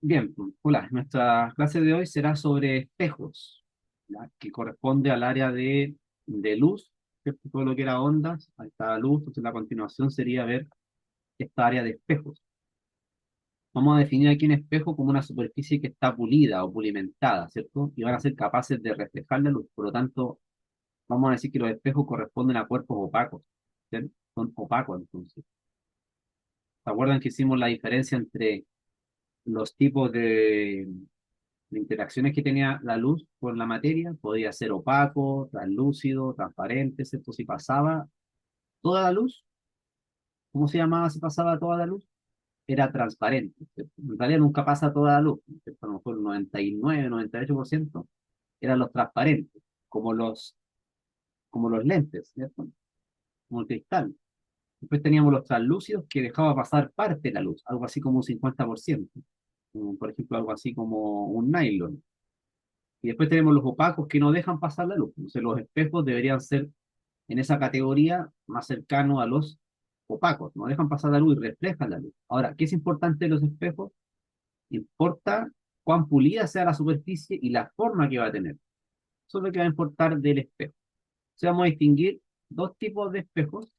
Bien, hola, nuestra clase de hoy será sobre espejos, ¿ya? Que corresponde al área de luz, ¿cierto? Todo lo que era ondas, ahí está luz, entonces la continuación sería ver esta área de espejos. Vamos a definir aquí un espejo como una superficie que está pulida o pulimentada, ¿cierto? Y van a ser capaces de reflejar la luz, por lo tanto, vamos a decir que los espejos corresponden a cuerpos opacos, ¿cierto? Son opacos, entonces. ¿Se acuerdan que hicimos la diferencia entre los tipos de interacciones que tenía la luz con la materia? Podía ser opaco, translúcido, transparente, ¿cierto? Si pasaba toda la luz, ¿cómo se llamaba si pasaba toda la luz? Era transparente, ¿cierto? En realidad nunca pasa toda la luz, ¿cierto? A lo mejor el 99, 98% eran los transparentes, como los lentes, ¿cierto? Como el cristal. Después teníamos los translúcidos que dejaba pasar parte de la luz, algo así como un 50%, como por ejemplo algo así como un nylon. Y después tenemos los opacos que no dejan pasar la luz. Entonces los espejos deberían ser en esa categoría más cercano a los opacos. No dejan pasar la luz y reflejan la luz. Ahora, ¿qué es importante de los espejos? Importa cuán pulida sea la superficie y la forma que va a tener. Eso es lo que va a importar del espejo. Entonces vamos a distinguir dos tipos de espejos,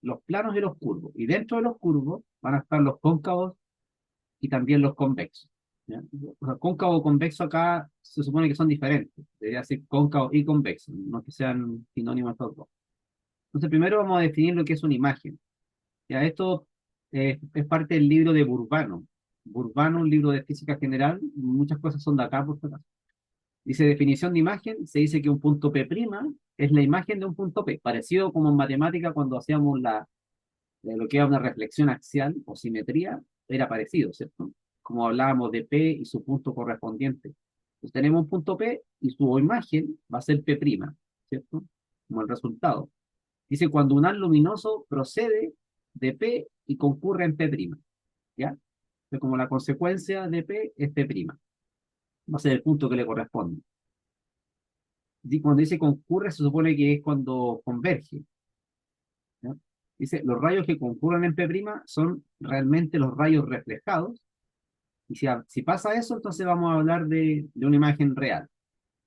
los planos y los curvos. Y dentro de los curvos van a estar los cóncavos y también los convexos, ¿ya? O sea, cóncavo o convexo acá se supone que son diferentes. Debería ser cóncavo y convexo, no que sean sinónimos estos dos. Entonces, primero vamos a definir lo que es una imagen. Ya, esto es parte del libro de Burbano. Burbano, un libro de física general, muchas cosas son de acá, por si acaso. Dice definición de imagen, se dice que un punto P' es la imagen de un punto P, parecido como en matemática cuando hacíamos de lo que era una reflexión axial o simetría, era parecido, ¿cierto? Como hablábamos de P y su punto correspondiente. Pues tenemos un punto P y su imagen va a ser P', ¿cierto? Como el resultado. Dice cuando un haz luminoso procede de P y concurre en P', ¿ya? Entonces, como la consecuencia de P es P', va a ser el punto que le corresponde. Y cuando dice concurre, se supone que es cuando converge, ¿ya? Dice, los rayos que concurren en P' son realmente los rayos reflejados. Y si pasa eso, entonces vamos a hablar de una imagen real.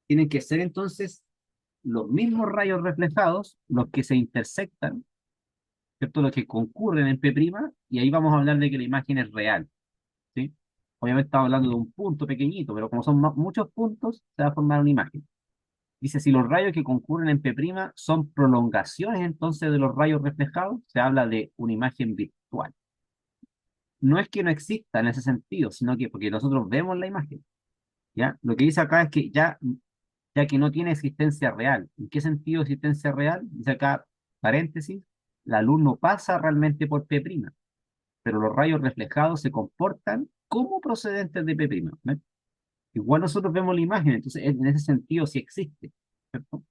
Tienen que ser entonces los mismos rayos reflejados los que se intersectan, ¿cierto? Los que concurren en P', y ahí vamos a hablar de que la imagen es real, ¿sí? Obviamente estamos hablando de un punto pequeñito, pero como son muchos puntos, se va a formar una imagen. Dice, si los rayos que concurren en P' son prolongaciones entonces de los rayos reflejados, se habla de una imagen virtual. No es que no exista en ese sentido, sino que porque nosotros vemos la imagen, ¿ya? Lo que dice acá es que ya que no tiene existencia real. ¿En qué sentido existencia real? Dice acá, paréntesis, la luz no pasa realmente por P', pero los rayos reflejados se comportan como procedentes de P', ¿ven? Igual nosotros vemos la imagen, entonces en ese sentido sí existe, ¿cierto?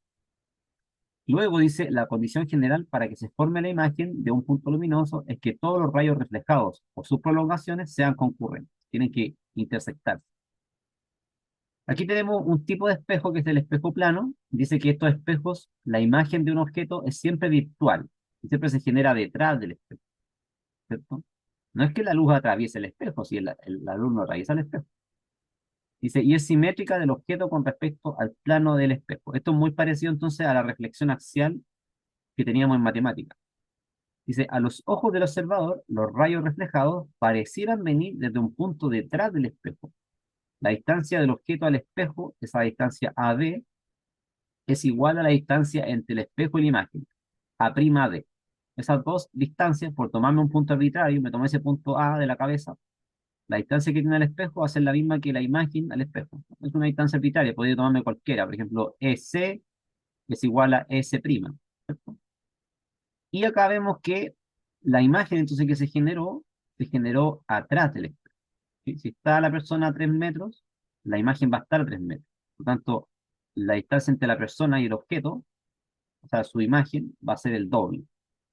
Luego dice, la condición general para que se forme la imagen de un punto luminoso es que todos los rayos reflejados o sus prolongaciones sean concurrentes, tienen que intersectarse. Aquí tenemos un tipo de espejo que es el espejo plano. Dice que estos espejos, la imagen de un objeto es siempre virtual y siempre se genera detrás del espejo, ¿cierto? No es que la luz atraviese el espejo, si la luz no atraviesa el espejo. Dice, y es simétrica del objeto con respecto al plano del espejo. Esto es muy parecido entonces a la reflexión axial que teníamos en matemática. Dice, a los ojos del observador, los rayos reflejados parecieran venir desde un punto detrás del espejo. La distancia del objeto al espejo, esa distancia AB, es igual a la distancia entre el espejo y la imagen, A'D. Esas dos distancias, por tomarme un punto arbitrario, me tomé ese punto A de la cabeza, la distancia que tiene el espejo va a ser la misma que la imagen al espejo. Es una distancia arbitraria, podría tomarme cualquiera, por ejemplo, EC es igual a S', ¿cierto? Y acá vemos que la imagen entonces que se generó atrás del espejo, ¿sí? Si está la persona a 3 metros, la imagen va a estar a 3 metros. Por lo tanto, la distancia entre la persona y el objeto, o sea, su imagen, va a ser el doble.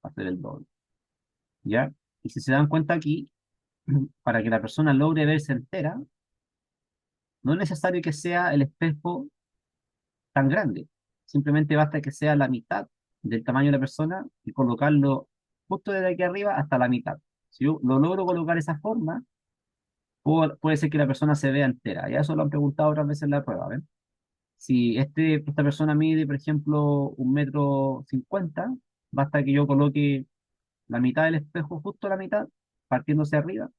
Va a ser el doble, ¿ya? Y si se dan cuenta aquí, para que la persona logre verse entera, no es necesario que sea el espejo tan grande. Simplemente basta que sea la mitad del tamaño de la persona y colocarlo justo desde aquí arriba hasta la mitad. Si yo lo logro colocar de esa forma, puede ser que la persona se vea entera. Ya eso lo han preguntado otras veces en la prueba, ¿ven? Si esta persona mide, por ejemplo, 1,50 m, basta que yo coloque la mitad del espejo, justo la mitad, partiéndose arriba,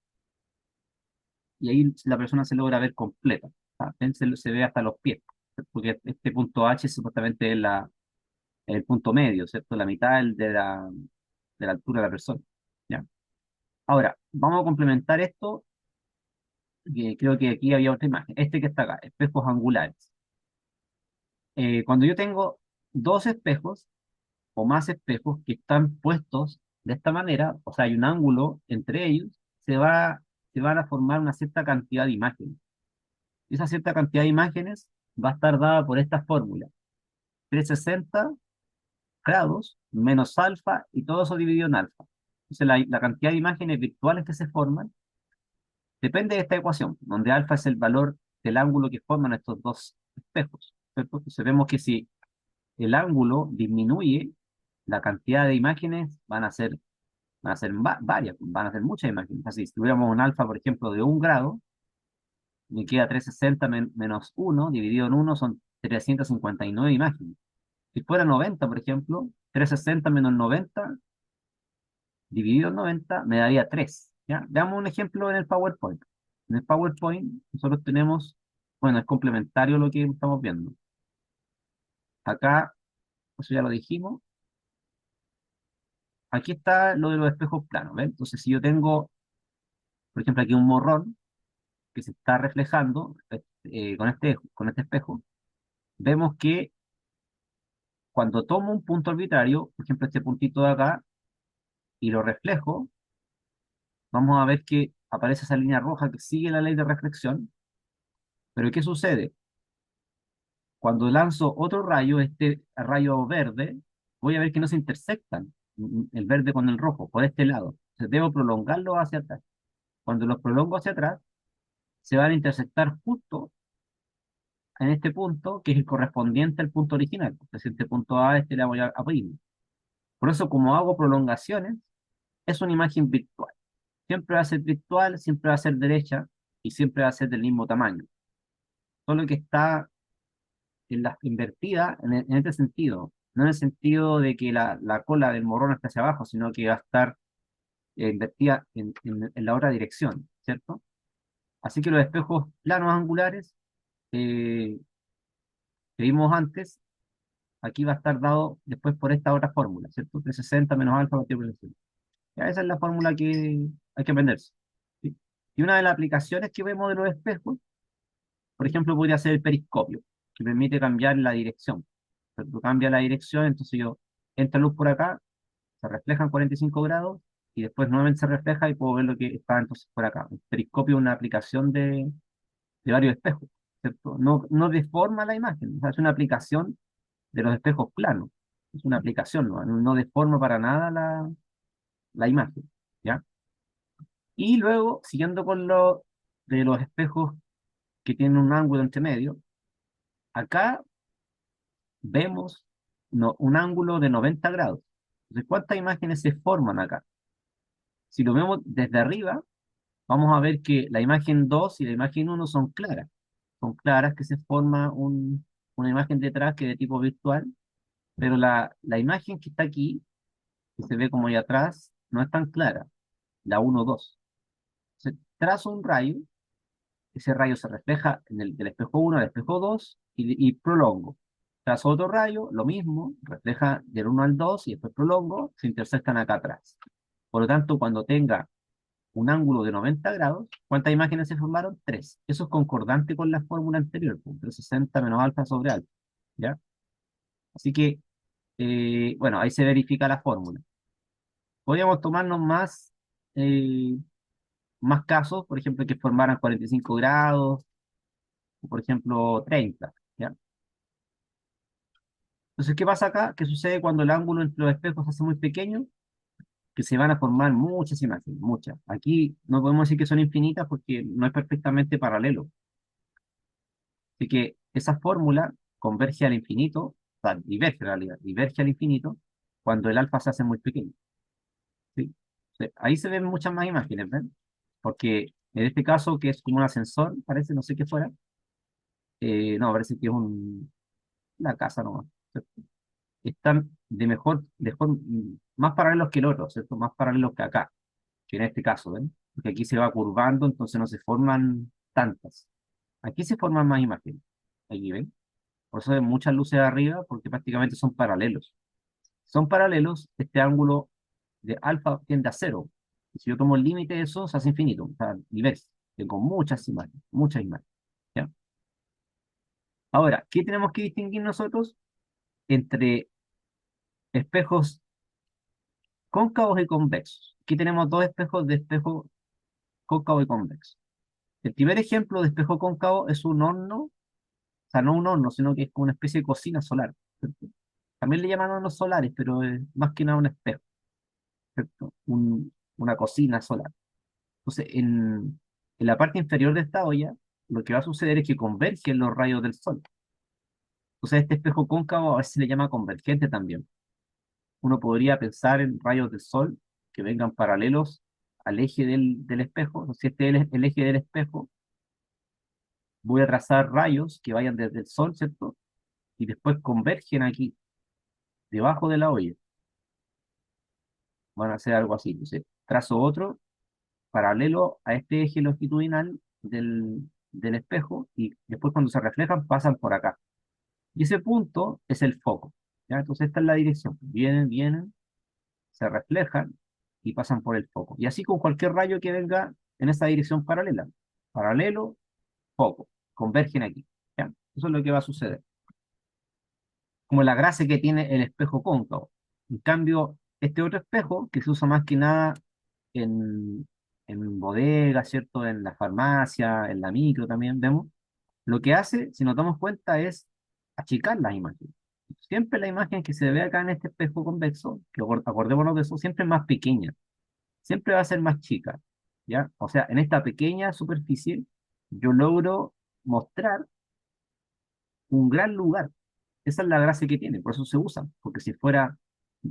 y ahí la persona se logra ver completa. ¿Ven? Se ve hasta los pies, porque este punto H supuestamente es el punto medio, ¿cierto? La mitad de la altura de la persona. ¿Ya? Ahora, vamos a complementar esto, que creo que aquí había otra imagen. Este que está acá, espejos angulares. Cuando yo tengo dos espejos o más espejos que están puestos de esta manera, o sea, hay un ángulo entre ellos, se van a formar una cierta cantidad de imágenes. Y esa cierta cantidad de imágenes va a estar dada por esta fórmula: 360 grados menos alfa y todo eso dividido en alfa. Entonces, la cantidad de imágenes virtuales que se forman depende de esta ecuación, donde alfa es el valor del ángulo que forman estos dos espejos, ¿cierto? Entonces vemos que si el ángulo disminuye, la cantidad de imágenes van a ser varias, van a ser muchas imágenes. Así, si tuviéramos un alfa, por ejemplo, de 1 grado, me queda 360 menos 1, dividido en uno son 359 imágenes. Si fuera 90, por ejemplo, 360 menos 90, dividido en 90, me daría 3. ¿Ya? Veamos un ejemplo en el PowerPoint. En el PowerPoint nosotros tenemos, bueno, es complementario lo que estamos viendo. Acá, eso ya lo dijimos. Aquí está lo de los espejos planos, ¿ven? Entonces, si yo tengo, por ejemplo, aquí un morrón que se está reflejando con este espejo, vemos que cuando tomo un punto arbitrario, por ejemplo, este puntito de acá, y lo reflejo, vamos a ver que aparece esa línea roja que sigue la ley de reflexión. Pero ¿qué sucede? Cuando lanzo otro rayo, este rayo verde, voy a ver que no se intersectan el verde con el rojo, por este lado. Entonces debo prolongarlo hacia atrás. Cuando los prolongo hacia atrás, se van a intersectar justo en este punto, que es el correspondiente al punto original. Entonces, este punto A, este le voy a primo. Por eso, como hago prolongaciones, es una imagen virtual. Siempre va a ser virtual, siempre va a ser derecha y siempre va a ser del mismo tamaño. Solo que está en la invertida en este sentido. No en el sentido de que la cola del morrón está hacia abajo, sino que va a estar invertida en la otra dirección, ¿cierto? Así que los espejos planos angulares eh, que vimos antes, aquí va a estar dado después por esta otra fórmula, ¿cierto? 360 menos alfa partido por encima. Ya esa es la fórmula que hay que aprenderse. ¿Sí? Y una de las aplicaciones que vemos de los espejos, por ejemplo, podría ser el periscopio, que permite cambiar la dirección. Tú cambia la dirección, entonces yo entra luz por acá, se refleja en 45 grados y después nuevamente se refleja y puedo ver lo que está entonces por acá. El periscopio es una aplicación de varios espejos, ¿cierto? No, no deforma la imagen, o sea, es una aplicación de los espejos planos. Es una aplicación, no deforma para nada la imagen, ¿ya? Y luego, siguiendo con lo de los espejos que tienen un ángulo entre medio, acá vemos un ángulo de 90 grados. Entonces, ¿cuántas imágenes se forman acá? Si lo vemos desde arriba, vamos a ver que la imagen 2 y la imagen uno son claras. Son claras que se forma una imagen detrás que es de tipo virtual, pero la imagen que está aquí, que se ve como ahí atrás, no es tan clara, la uno dos. Entonces, trazo un rayo, ese rayo se refleja del espejo uno al espejo 2 y prolongo. Trazo otro rayo, lo mismo, refleja del uno al 2 y después prolongo, se intersectan acá atrás. Por lo tanto, cuando tenga un ángulo de 90 grados, ¿cuántas imágenes se formaron? Tres. Eso es concordante con la fórmula anterior, pues, 360 menos alfa sobre alfa, ¿ya? Así que, bueno, ahí se verifica la fórmula. Podríamos tomarnos eh, más casos, por ejemplo, que formaran 45 grados, o por ejemplo 30, ¿ya? Entonces, ¿qué pasa acá? ¿Qué sucede cuando el ángulo entre los espejos se hace muy pequeño? Que se van a formar muchas imágenes, muchas. Aquí no podemos decir que son infinitas porque no es perfectamente paralelo. Así que esa fórmula converge al infinito, o sea, diverge en realidad, diverge al infinito cuando el alfa se hace muy pequeño. ¿Sí? Ahí se ven muchas más imágenes, ¿ven? Porque En este caso, que es como un ascensor, parece, no sé qué fuera. No, parece que es una casa nomás, ¿cierto? Están más paralelos que el otro, ¿cierto? Más paralelos que acá, que en este caso, ¿ven? Porque aquí se va curvando, entonces no se forman tantas. Aquí se forman más imágenes. Aquí, ¿ven? Por eso hay muchas luces arriba, porque prácticamente son paralelos. Son paralelos, este ángulo de alfa tiende a cero. Y si yo tomo el límite de eso, se hace infinito. O sea, niveles. Tengo muchas imágenes, muchas imágenes. ¿Ya? Ahora, ¿qué tenemos que distinguir nosotros entre espejos cóncavos y convexos? Aquí tenemos dos espejos de espejo cóncavo y convexo. El primer ejemplo de espejo cóncavo es un horno, o sea, no un horno, sino que es como una especie de cocina solar, ¿cierto? También le llaman hornos solares, pero es más que nada un espejo, ¿cierto? Una cocina solar. Entonces, en la parte inferior de esta olla, lo que va a suceder es que convergen los rayos del sol. Entonces, este espejo cóncavo a veces se le llama convergente también. Uno podría pensar en rayos del sol que vengan paralelos al eje del espejo. Entonces, si este es el eje del espejo, voy a trazar rayos que vayan desde el sol, ¿cierto? Y después convergen aquí, debajo de la olla. Van a hacer algo así. Entonces, trazo otro paralelo a este eje longitudinal del espejo y después cuando se reflejan pasan por acá. Y ese punto es el foco. ¿Ya? Entonces esta es la dirección. Vienen, se reflejan y pasan por el foco. Y así con cualquier rayo que venga en esa dirección paralela. Paralelo, foco. Convergen aquí. ¿Ya? Eso es lo que va a suceder. Como la gracia que tiene el espejo cóncavo. En cambio, este otro espejo, que se usa más que nada en, en bodegas, ¿cierto? En la farmacia, en la micro también vemos, lo que hace, si nos damos cuenta, es achicar las imágenes. Siempre la imagen que se ve acá en este espejo convexo, que acordémonos de eso, siempre es más pequeña, siempre va a ser más chica, ¿ya? O sea, en esta pequeña superficie yo logro mostrar un gran lugar. Esa es la gracia que tiene, por eso se usa, porque si fuera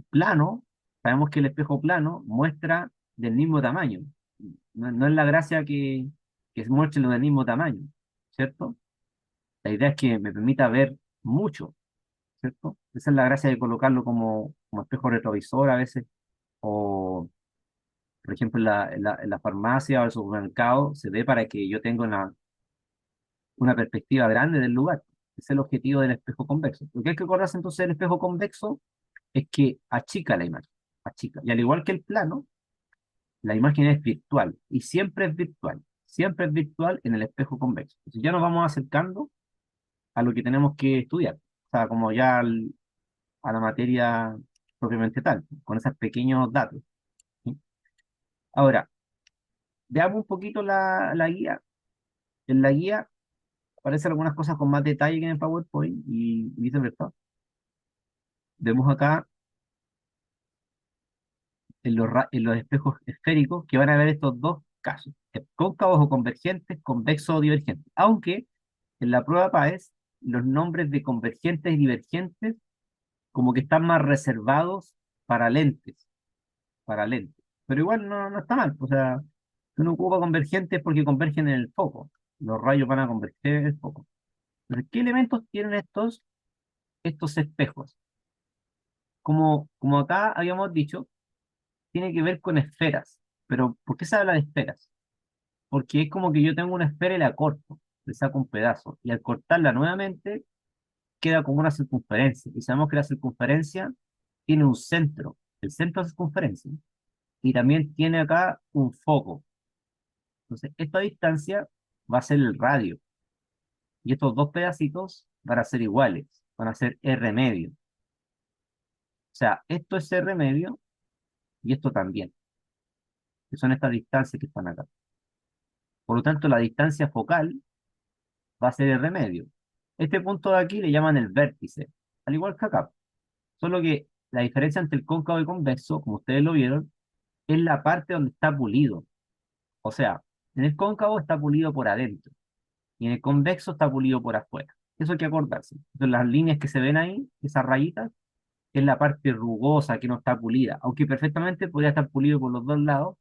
plano, sabemos que el espejo plano muestra del mismo tamaño. No es la gracia que muestre lo del mismo tamaño, ¿cierto? La idea es que me permita ver mucho, ¿cierto? Esa es la gracia de colocarlo como espejo retrovisor a veces, o por ejemplo en la farmacia o el supermercado se ve para que yo tenga una perspectiva grande del lugar. Ese es el objetivo del espejo convexo. Lo que hay que acordarse entonces del espejo convexo es que achica la imagen, achica. Y al igual que el plano, la imagen es virtual y siempre es virtual en el espejo convexo. Entonces ya nos vamos acercando a lo que tenemos que estudiar, o sea, como ya a la materia propiamente tal, con esos pequeños datos. ¿Sí? Ahora, veamos un poquito la guía. En la guía aparecen algunas cosas con más detalle que en el PowerPoint y viceversa. Vemos acá en los espejos esféricos que van a ver estos dos casos, cóncavos o convergentes, convexos o divergentes. Aunque en la prueba PAES los nombres de convergentes y divergentes como que están más reservados para lentes, para lentes. Pero igual no está mal, o sea, si uno ocupa convergentes porque convergen en el foco. Los rayos van a converger en el foco. Entonces, ¿qué elementos tienen estos espejos? Como acá habíamos dicho, tiene que ver con esferas. Pero, ¿por qué se habla de esferas? Porque es como que yo tengo una esfera y la corto, le saco un pedazo, y al cortarla nuevamente queda como una circunferencia. Y sabemos que la circunferencia tiene un centro, el centro de la circunferencia, y también tiene acá un foco. Entonces, esta distancia va a ser el radio, y estos dos pedacitos van a ser iguales, van a ser R medio. O sea, esto es R medio y esto también, que son estas distancias que están acá. Por lo tanto, la distancia focal va a ser R medio. Este punto de aquí le llaman el vértice, al igual que acá. Solo que la diferencia entre el cóncavo y el convexo, como ustedes lo vieron, es la parte donde está pulido. O sea, en el cóncavo está pulido por adentro y en el convexo está pulido por afuera. Eso hay que acordarse. Entonces, las líneas que se ven ahí, esas rayitas, es la parte rugosa que no está pulida, aunque perfectamente podría estar pulido por los dos lados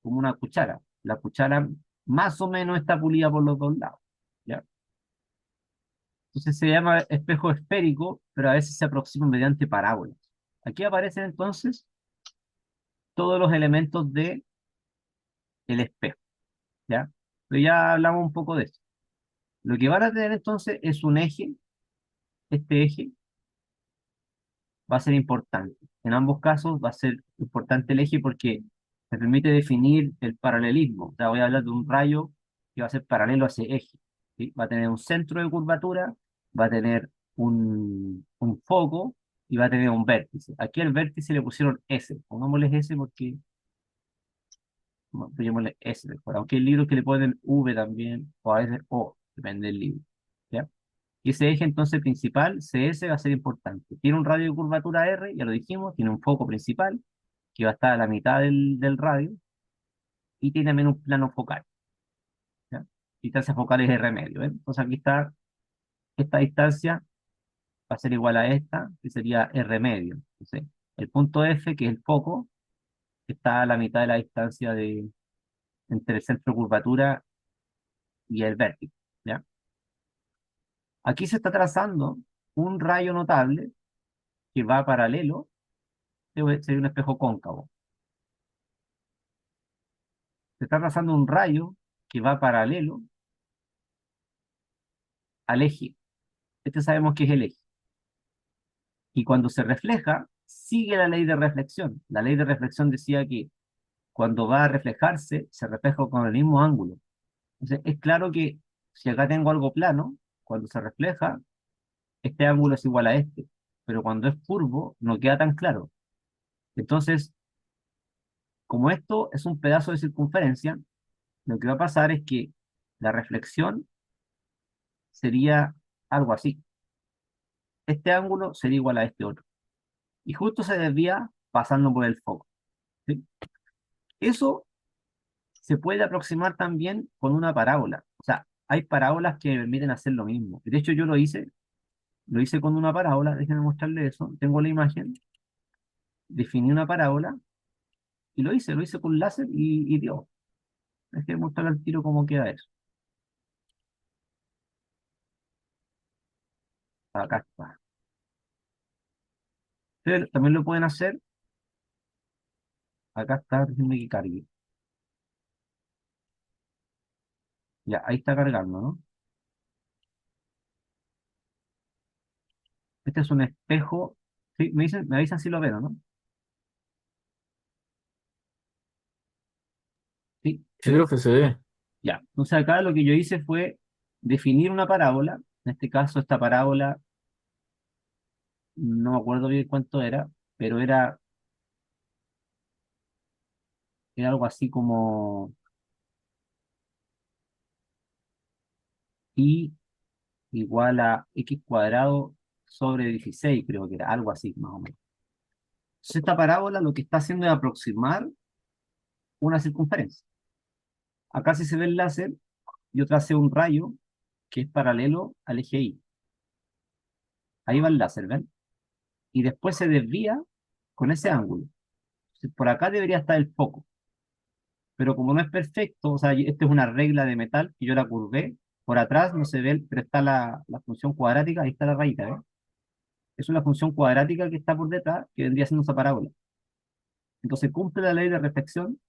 como una cuchara. La cuchara más o menos está pulida por los dos lados. ¿Ya? Entonces se llama espejo esférico, pero a veces se aproxima mediante parábolas. Aquí aparecen entonces todos los elementos del espejo. ¿Ya? Pero ya hablamos un poco de eso. Lo que van a tener entonces es un eje. Este eje va a ser importante. En ambos casos va a ser importante el eje porque me permite definir el paralelismo. O sea, voy a hablar de un rayo que va a ser paralelo a ese eje. ¿Sí? Va a tener un centro de curvatura, va a tener un foco y va a tener un vértice. Aquí al vértice le pusieron S. Pongámosle S porque, bueno, pues llamémosle S mejor. Aunque hay libros que le ponen V también, o a veces O, depende del libro. ¿Ya? Y ese eje entonces principal, CS, va a ser importante. Tiene un radio de curvatura R, ya lo dijimos, tiene un foco principal, que va a estar a la mitad del radio, y tiene también un plano focal. ¿Ya? Distancia focal es R medio. ¿Eh? Entonces aquí está, esta distancia va a ser igual a esta, que sería R medio. Entonces, el punto F, que es el foco, está a la mitad de la distancia entre el centro de curvatura y el vértice. ¿Ya? Aquí se está trazando un rayo notable que va paralelo, sería un espejo cóncavo. Se está trazando un rayo que va paralelo al eje. Este sabemos que es el eje. Y cuando se refleja, sigue la ley de reflexión. La ley de reflexión decía que cuando va a reflejarse, se refleja con el mismo ángulo. Entonces, es claro que si acá tengo algo plano, cuando se refleja, este ángulo es igual a este. Pero cuando es curvo, no queda tan claro. Entonces, como esto es un pedazo de circunferencia, lo que va a pasar es que la reflexión sería algo así. Este ángulo sería igual a este otro. Y justo se desvía pasando por el foco. ¿Sí? Eso se puede aproximar también con una parábola. O sea, hay parábolas que permiten hacer lo mismo. De hecho, yo lo hice con una parábola, déjenme mostrarle eso. Tengo la imagen, definí una parábola y lo hice con láser y dio. Déjenme mostrarle al tiro cómo queda eso. Acá está. Pero también lo pueden hacer, acá está, déjenme que cargue. Ya, ahí está cargando, ¿no? Este es un espejo. Sí, me avisan si lo ven, ¿no? Sí, Sí, creo que se ve. ya. Entonces acá lo que yo hice fue definir una parábola. En este caso, esta parábola, no me acuerdo bien cuánto era, pero era algo así como i igual a x cuadrado sobre 16, creo que era algo así, más o menos. Entonces esta parábola lo que está haciendo es aproximar una circunferencia. Acá si se ve el láser, yo tracé un rayo que es paralelo al eje Y. Ahí va el láser, ¿ven? Y después se desvía con ese ángulo. Entonces, por acá debería estar el foco. Pero como no es perfecto, o sea, esto es una regla de metal que yo la curvé, por atrás no se ve, pero está la función cuadrática, ahí está la rayita, ¿eh? Es una función cuadrática que está por detrás, que vendría siendo esa parábola. Entonces cumple la ley de reflexión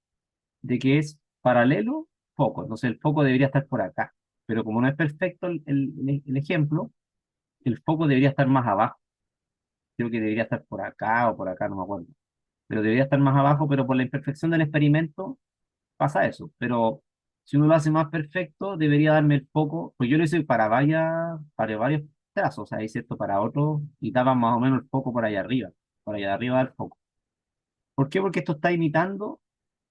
de que es paralelo foco, entonces el foco debería estar por acá, pero como no es perfecto el ejemplo, el foco debería estar más abajo, creo que debería estar por acá o por acá, no me acuerdo, pero debería estar más abajo, pero por la imperfección del experimento pasa eso, pero si uno lo hace más perfecto, debería darme el foco, pues yo lo hice para varios trazos, o sea, hay cierto para otros, y daba más o menos el foco por allá arriba del foco. ¿Por qué? Porque esto está imitando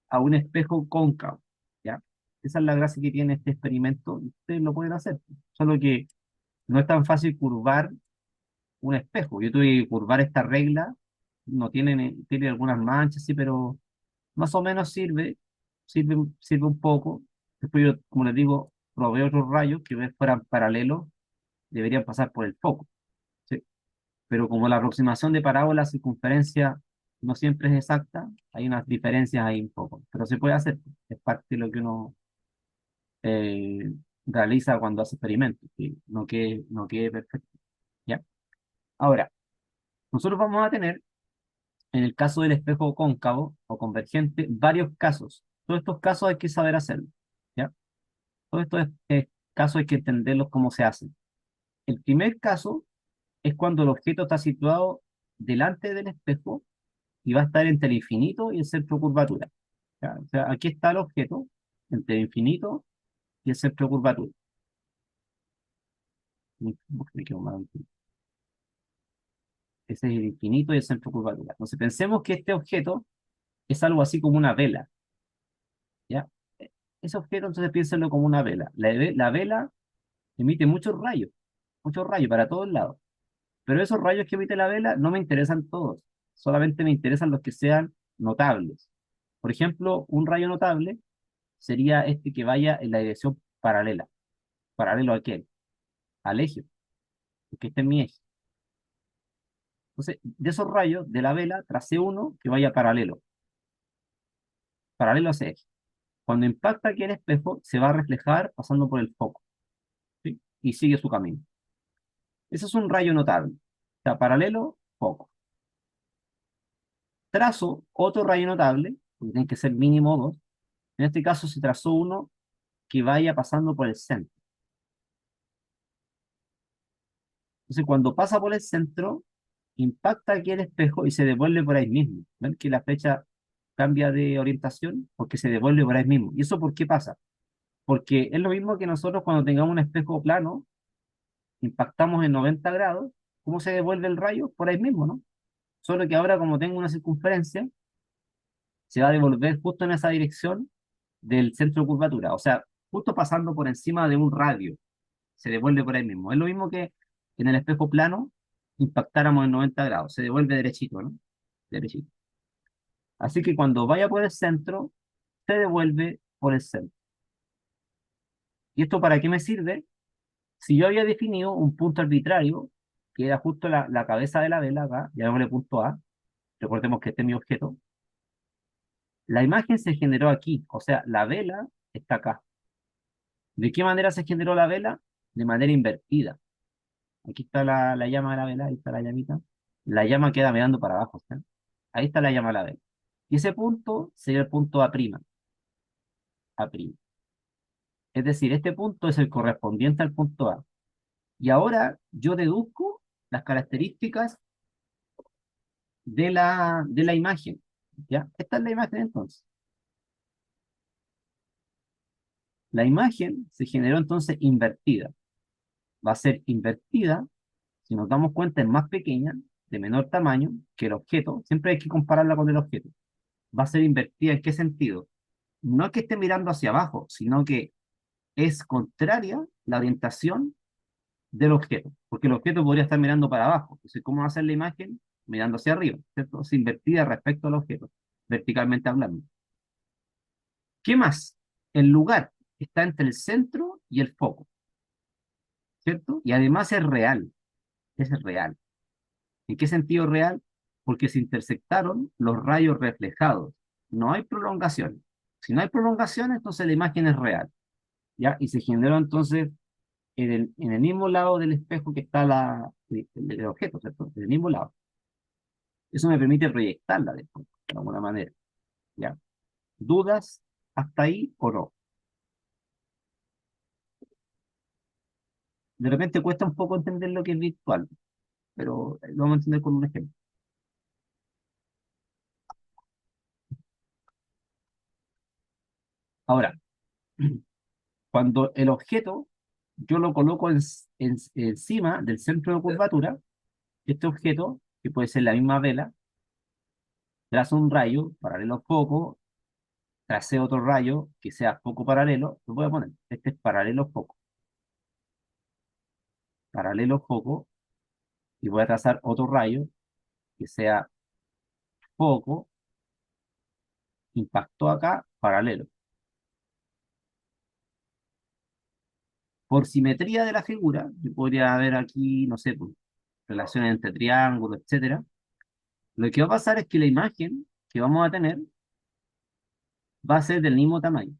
a un espejo cóncavo, ¿ya? Esa es la gracia que tiene este experimento, y ustedes lo pueden hacer, solo que no es tan fácil curvar un espejo. Yo tuve que curvar esta regla, no tiene algunas manchas, sí, pero más o menos sirve un poco. Después yo, como les digo, probé otros rayos que fueran paralelos, deberían pasar por el foco, ¿sí? Pero como la aproximación de parábola a circunferencia no siempre es exacta, hay unas diferencias ahí un poco, pero se puede hacer, es parte de lo que uno eh, realiza cuando hace experimentos, que no quede perfecto. ¿Ya? Ahora, nosotros vamos a tener, en el caso del espejo cóncavo o convergente, varios casos. Todos estos casos hay que saber hacerlos. ¿Ya? Todos estos casos hay que entenderlos cómo se hacen. El primer caso es cuando el objeto está situado delante del espejo y va a estar entre el infinito y el centro de curvatura. ¿Ya? O sea, aquí está el objeto entre el infinito y el centro de curvatura. Me quedo mal. Ese es el infinito y el centro de curvatura. Entonces pensemos que este objeto es algo así como una vela. ¿Ya? Ese objeto entonces piénsenlo como una vela. La vela emite muchos rayos para todos lados. Pero esos rayos que emite la vela no me interesan todos, solamente me interesan los que sean notables. Por ejemplo, un rayo notable sería este que vaya en la dirección paralela, paralelo a aquel, al eje, que esté en mi eje. Entonces, de esos rayos de la vela, tracé uno que vaya paralelo a ese eje. Cuando impacta aquí el espejo, se va a reflejar pasando por el foco, ¿sí? Y sigue su camino. Ese es un rayo notable. O sea, paralelo, foco. Trazo otro rayo notable, porque tienen que ser mínimo dos. En este caso se trazó uno que vaya pasando por el centro. Entonces, cuando pasa por el centro, impacta aquí el espejo y se devuelve por ahí mismo. ¿Ven que la flecha cambia de orientación? Porque se devuelve por ahí mismo. ¿Y eso por qué pasa? Porque es lo mismo que nosotros cuando tengamos un espejo plano, impactamos en 90 grados, ¿cómo se devuelve el rayo? Por ahí mismo, ¿no? Solo que ahora como tengo una circunferencia, se va a devolver justo en esa dirección del centro de curvatura. O sea, justo pasando por encima de un radio, se devuelve por ahí mismo. Es lo mismo que en el espejo plano impactáramos en 90 grados, se devuelve derechito, ¿no? Derechito. Así que cuando vaya por el centro, se devuelve por el centro. ¿Y esto para qué me sirve? Si yo había definido un punto arbitrario, que era justo la cabeza de la vela acá, llamémosle punto A, recordemos que este es mi objeto, la imagen se generó aquí, o sea, la vela está acá. ¿De qué manera se generó la vela? De manera invertida. Aquí está la llama de la vela, ahí está la llamita. La llama queda mirando para abajo, ¿sí? Ahí está la llama de la vela. Y ese punto sería el punto A', A'. Es decir, este punto es el correspondiente al punto A. Y ahora yo deduzco las características de la imagen. ¿Ya? Esta es la imagen entonces. La imagen se generó entonces invertida. Va a ser invertida, si nos damos cuenta, es más pequeña, de menor tamaño que el objeto. Siempre hay que compararla con el objeto. Va a ser invertida ¿en qué sentido? No es que esté mirando hacia abajo, sino que es contraria la orientación del objeto, porque el objeto podría estar mirando para abajo. Entonces, ¿cómo va a ser la imagen? Mirando hacia arriba, ¿cierto? Es invertida respecto al objeto, verticalmente hablando. ¿Qué más? El lugar está entre el centro y el foco, ¿cierto? Y además es real. ¿En qué sentido real? Porque se intersectaron los rayos reflejados. No hay prolongación. Si no hay prolongación, entonces la imagen es real, ¿ya? Y se generó entonces en el mismo lado del espejo que está el objeto, ¿cierto? En el mismo lado. Eso me permite proyectarla después, de alguna manera, ¿ya? ¿Dudas hasta ahí o no? De repente cuesta un poco entender lo que es virtual, pero lo vamos a entender con un ejemplo. Ahora, cuando el objeto yo lo coloco encima del centro de curvatura, este objeto, que puede ser la misma vela, traza un rayo paralelo a foco, trace otro rayo que sea foco paralelo, lo voy a poner, este es paralelo foco, y voy a trazar otro rayo que sea foco, impactó acá, paralelo. Por simetría de la figura, yo podría ver aquí, no sé, pues, relaciones entre triángulos, etcétera. Lo que va a pasar es que la imagen que vamos a tener va a ser del mismo tamaño.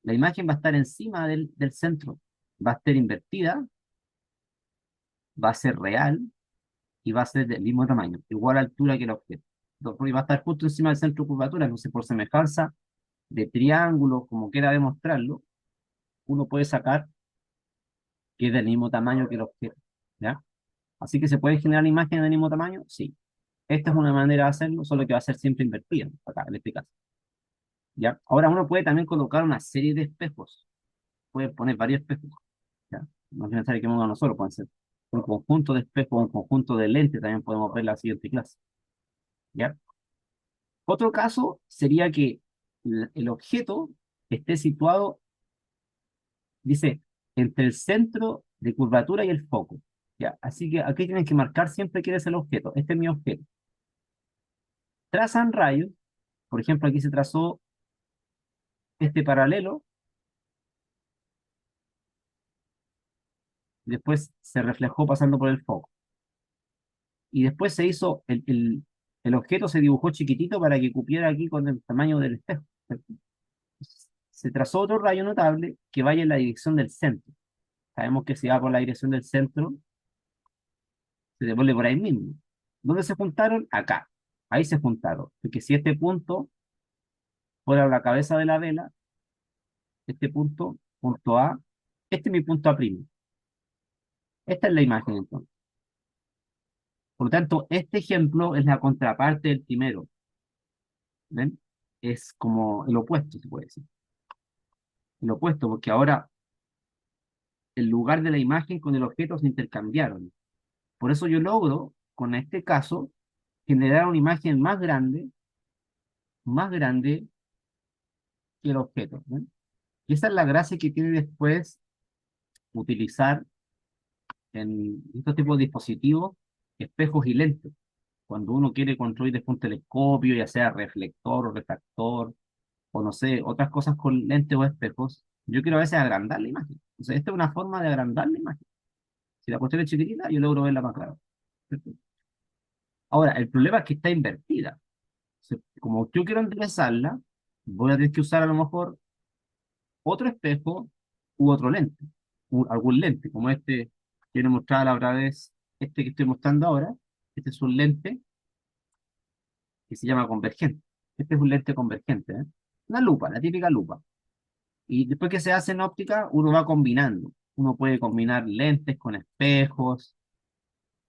la imagen va a estar encima del centro, va a estar invertida, va a ser real y va a ser del mismo tamaño, igual altura que el objeto. Y va a estar justo encima del centro de curvatura, entonces por semejanza de triángulo, como quiera demostrarlo, uno puede sacar que es del mismo tamaño que el objeto, ¿ya? Así que se puede generar imágenes del mismo tamaño, sí. Esta es una manera de hacerlo, solo que va a ser siempre invertida, acá, en este caso, ¿ya? Ahora uno puede también colocar una serie de espejos, puede poner varios espejos, ¿ya? No es necesario que ponga uno solo, pueden ser un conjunto de espejos, un conjunto de lentes, también podemos ver la siguiente clase, ¿ya? Otro caso sería que el objeto esté situado, dice, entre el centro de curvatura y el foco, ¿ya? Así que aquí tienen que marcar siempre quién es el objeto. Este es mi objeto. Trazan rayos, por ejemplo, aquí se trazó este paralelo, después se reflejó pasando por el foco. Y después se hizo, el objeto se dibujó chiquitito para que cupiera aquí con el tamaño del espejo, ¿cierto? Se trazó otro rayo notable que vaya en la dirección del centro. Sabemos que si va por la dirección del centro, se devuelve por ahí mismo. ¿Dónde se juntaron? Acá. Ahí se juntaron. Porque si este punto fuera la cabeza de la vela, este punto, punto A, este es mi punto A'. Esta es la imagen entonces. Por lo tanto, este ejemplo es la contraparte del primero. ¿Ven? Es como el opuesto, se puede decir. El opuesto, porque ahora el lugar de la imagen con el objeto se intercambiaron. Por eso yo logro, con este caso, generar una imagen más grande que el objeto. ¿Ven? Y esa es la gracia que tiene después utilizar en estos tipos de dispositivos espejos y lentes. Cuando uno quiere construir después un telescopio, ya sea reflector o refractor, o no sé, otras cosas con lentes o espejos, yo quiero a veces agrandar la imagen. O sea, esta es una forma de agrandar la imagen. Si la cuestión es chiquitita, yo logro verla más clara. ¿Cierto? Ahora, el problema es que está invertida. O sea, como yo quiero enderezarla, voy a tener que usar a lo mejor otro espejo u otro lente, algún lente, como este que les mostraba la otra vez, este que estoy mostrando ahora. Este es un lente que se llama convergente. Este es un lente convergente, ¿eh? Una lupa, la típica lupa. Y después que se hace en óptica, uno va combinando. Uno puede combinar lentes con espejos,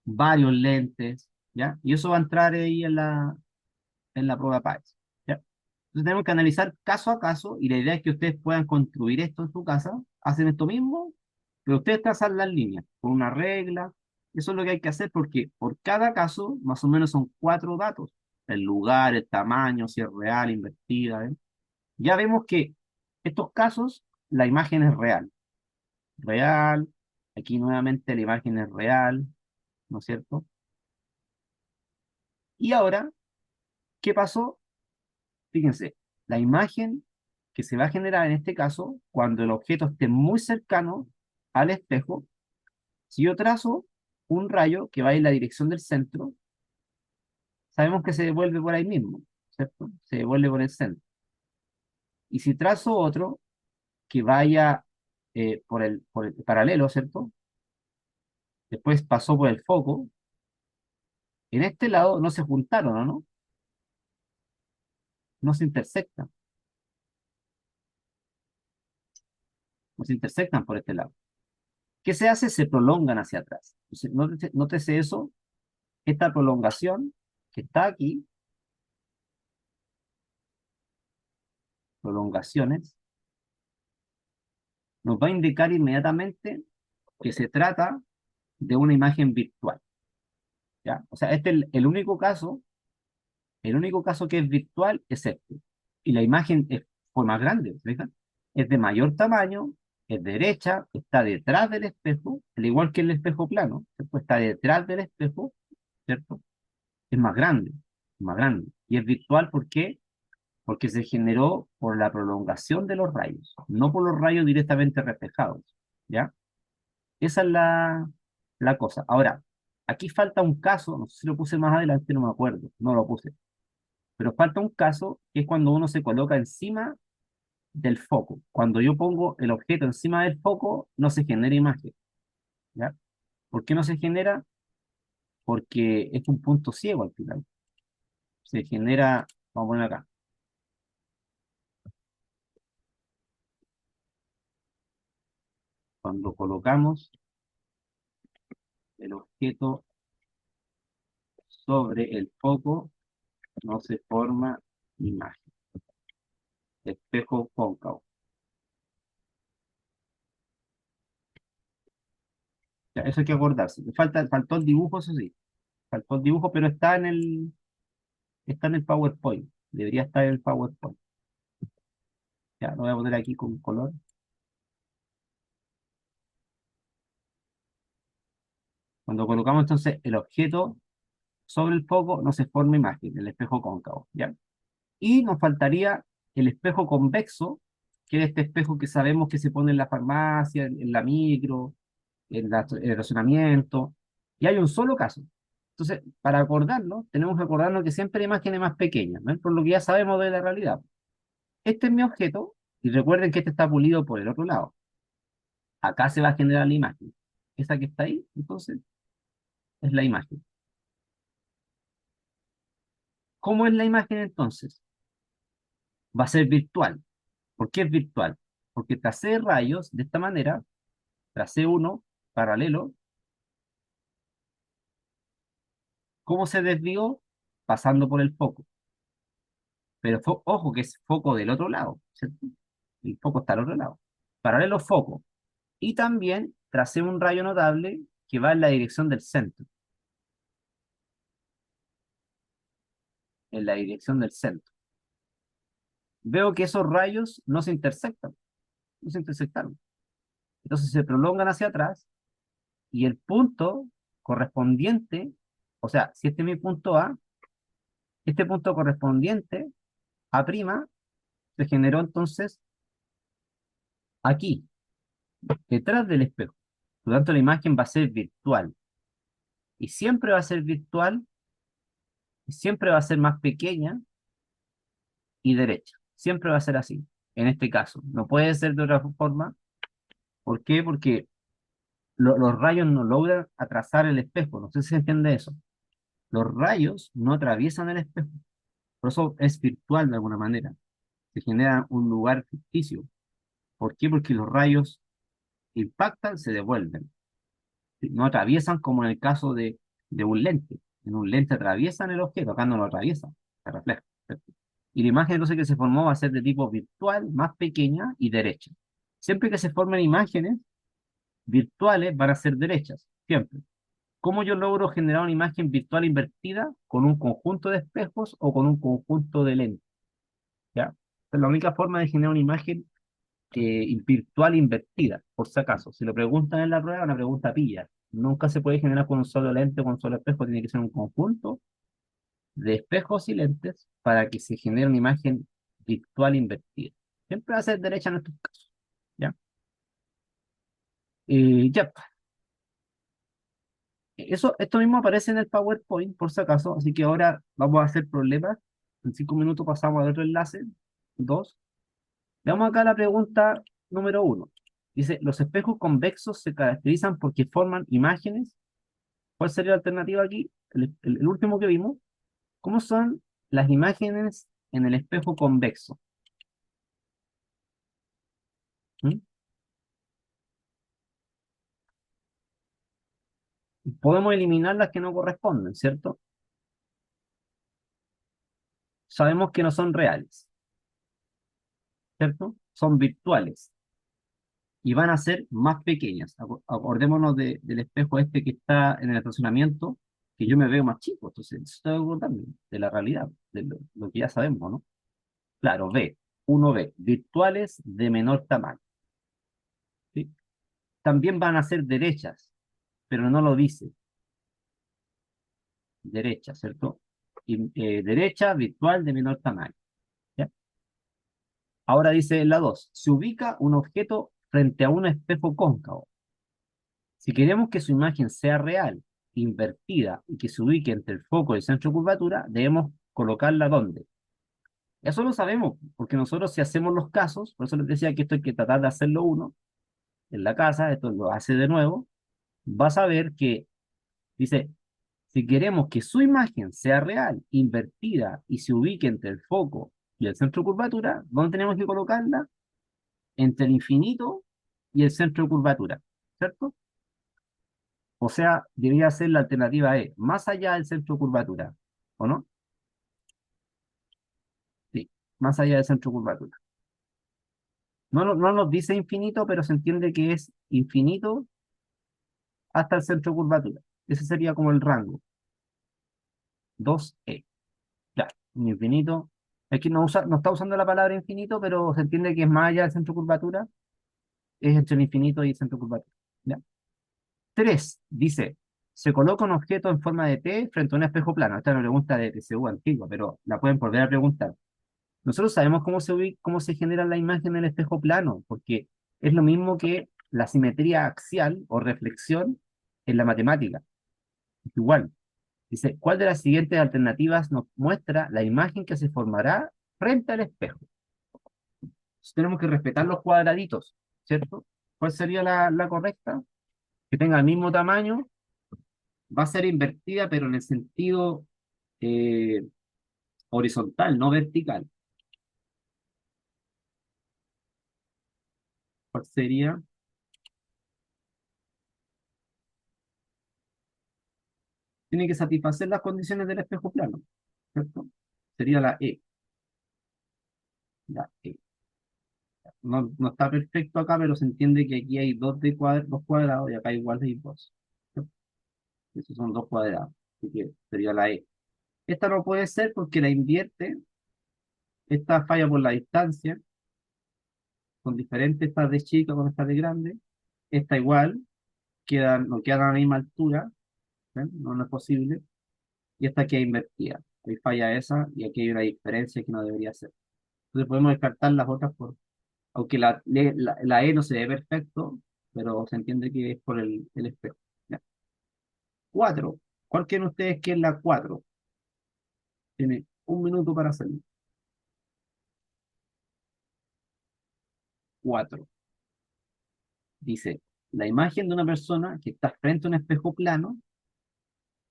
varios lentes, ¿ya? Y eso va a entrar ahí en la prueba PAES, ¿ya? Entonces tenemos que analizar caso a caso y la idea es que ustedes puedan construir esto en su casa, hacen esto mismo, pero ustedes trazan las líneas con una regla. Eso es lo que hay que hacer porque por cada caso más o menos son 4 datos: el lugar, el tamaño, si es real, invertida, ¿eh? Ya vemos que estos casos, la imagen es real. Real, aquí nuevamente la imagen es real, ¿no es cierto? Y ahora, ¿qué pasó? Fíjense, la imagen que se va a generar en este caso, cuando el objeto esté muy cercano al espejo, si yo trazo un rayo que va en la dirección del centro, sabemos que se devuelve por ahí mismo, ¿cierto? Se devuelve por el centro. Y si trazo otro que vaya por el paralelo, ¿cierto? Después pasó por el foco, en este lado no se juntaron, ¿o no? No se intersectan, no se intersectan por este lado. ¿Qué se hace? Se prolongan hacia atrás. Entonces, nótese eso, esta prolongación que está aquí, prolongaciones, nos va a indicar inmediatamente que se trata de una imagen virtual, ¿ya? O sea, este es el único caso que es virtual es este. Y la imagen fue más grande, ¿se fijan? Es de mayor tamaño, es derecha, está detrás del espejo, al igual que el espejo plano, ¿cierto? Está detrás del espejo, ¿cierto? Es más grande, más grande. Y es virtual, ¿por qué? Porque se generó por la prolongación de los rayos, no por los rayos directamente reflejados, ¿ya? Esa es la cosa. Ahora, aquí falta un caso, no sé si lo puse más adelante, no me acuerdo, no lo puse, pero falta un caso que es cuando uno se coloca encima del foco. Cuando yo pongo el objeto encima del foco, no se genera imagen, ¿ya? ¿Por qué no se genera? Porque es un punto ciego al final. Se genera, vamos a poner acá, cuando colocamos el objeto sobre el foco, no se forma imagen. Espejo cóncavo. Ya, eso hay que acordarse. Faltó el dibujo, eso sí. Faltó el dibujo, pero está en el PowerPoint. Debería estar en el PowerPoint. Ya, lo voy a poner aquí con color. Cuando colocamos entonces el objeto sobre el foco, no se forma imagen, el espejo cóncavo, ¿ya? Y nos faltaría el espejo convexo, que es este espejo que sabemos que se pone en la farmacia, en la micro, en el estacionamiento, y hay un solo caso. Entonces, para acordarlo, tenemos que acordarnos que siempre hay imágenes más pequeñas, ¿no? Por lo que ya sabemos de la realidad. Este es mi objeto, y recuerden que este está pulido por el otro lado. Acá se va a generar la imagen. Esa que está ahí, entonces, es la imagen. ¿Cómo es la imagen entonces? Va a ser virtual. ¿Por qué es virtual? Porque tracé rayos de esta manera, tracé uno paralelo. ¿Cómo se desvió? Pasando por el foco. Pero ojo que es foco del otro lado, ¿cierto? El foco está al otro lado. Paralelo foco. Y también tracé un rayo notable que va en la dirección del centro. En la dirección del centro. Veo que esos rayos no se intersectan. No se intersectaron. Entonces se prolongan hacia atrás y el punto correspondiente, o sea, si este es mi punto A, este punto correspondiente A' se generó entonces aquí, detrás del espejo. Por lo tanto, la imagen va a ser virtual. Y siempre va a ser virtual, y siempre va a ser más pequeña y derecha. Siempre va a ser así, en este caso. No puede ser de otra forma. ¿Por qué? Porque los rayos no logran atravesar el espejo. No sé si se entiende eso. Los rayos no atraviesan el espejo. Por eso es virtual de alguna manera. Se genera un lugar ficticio. ¿Por qué? Porque los rayos impactan, se devuelven. No atraviesan como en el caso de un lente. En un lente atraviesan el objeto, acá no lo atraviesan, se refleja. ¿Cierto? Y la imagen entonces que se formó va a ser de tipo virtual, más pequeña y derecha. Siempre que se formen imágenes virtuales van a ser derechas, siempre. ¿Cómo yo logro generar una imagen virtual invertida? Con un conjunto de espejos o con un conjunto de lentes, ¿ya? Es la única forma de generar una imagen virtual invertida, por si acaso. Si lo preguntan en la prueba, una pregunta pilla. Nunca se puede generar con un solo lente o con un solo espejo, tiene que ser un conjunto de espejos y lentes para que se genere una imagen virtual invertida. Siempre va a ser derecha en estos casos. ¿Ya? Ya. Esto mismo aparece en el PowerPoint, por si acaso, así que ahora vamos a hacer problemas. En 5 minutos pasamos al otro enlace, 2. Veamos acá la pregunta número 1. Dice, los espejos convexos se caracterizan porque forman imágenes. ¿Cuál sería la alternativa aquí? El último que vimos. ¿Cómo son las imágenes en el espejo convexo? ¿Mm? Podemos eliminar las que no corresponden, ¿cierto? Sabemos que no son reales, ¿cierto? Son virtuales y van a ser más pequeñas. Acordémonos del espejo este que está en el estacionamiento, que yo me veo más chico, entonces estoy acordando de la realidad, de lo que ya sabemos, ¿no? Claro, uno ve, virtuales de menor tamaño, ¿sí? También van a ser derechas, pero no lo dice, derecha, ¿cierto? Y, derecha, virtual de menor tamaño, ¿ya? Ahora dice la 2, se ubica un objeto frente a un espejo cóncavo. Si queremos que su imagen sea real, invertida y que se ubique entre el foco y el centro de curvatura, debemos colocarla ¿dónde? Eso lo sabemos, porque nosotros si hacemos los casos, por eso les decía que esto hay que tratar de hacerlo uno en la casa, esto lo hace de nuevo, vas a ver que dice, si queremos que su imagen sea real, invertida y se ubique entre el foco y el centro de curvatura, ¿dónde tenemos que colocarla? Entre el infinito y el centro de curvatura, ¿cierto? O sea, debería ser la alternativa E, más allá del centro de curvatura, ¿o no? Sí, más allá del centro de curvatura. No nos dice infinito, pero se entiende que es infinito hasta el centro de curvatura. Ese sería como el rango, 2E. Ya, un infinito. Aquí no está usando la palabra infinito, pero se entiende que es más allá del centro de curvatura, es entre el infinito y el centro de curvatura. ¿Ya? 3, dice, se coloca un objeto en forma de T frente a un espejo plano. Esta es una pregunta de PSU antigua, pero la pueden volver a preguntar. Nosotros sabemos cómo se genera la imagen en el espejo plano, porque es lo mismo que la simetría axial o reflexión en la matemática. Igual, dice, ¿cuál de las siguientes alternativas nos muestra la imagen que se formará frente al espejo? Entonces, tenemos que respetar los cuadraditos, ¿cierto? ¿Cuál sería la correcta? Que tenga el mismo tamaño, va a ser invertida, pero en el sentido eh, horizontal, no vertical. ¿Cuál sería? Tiene que satisfacer las condiciones del espejo plano, ¿cierto? Sería la E. La E. No está perfecto acá, pero se entiende que aquí hay dos cuadrados y acá igual hay dos. ¿Cierto? Esos son dos cuadrados. Así que sería la E. Esta no puede ser porque la invierte. Esta falla por la distancia. Son diferentes, esta de chica con esta de grande. Esta igual, no quedan a la misma altura. ¿Eh? No es posible. Y esta queda invertida. Ahí falla esa y aquí hay una diferencia que no debería ser. Entonces podemos descartar las otras aunque la E no se ve perfecto, pero se entiende que es por el espejo. Ya. 4. ¿Cuál creen ustedes que es la 4? Tiene un minuto para hacerlo. 4. Dice, la imagen de una persona que está frente a un espejo plano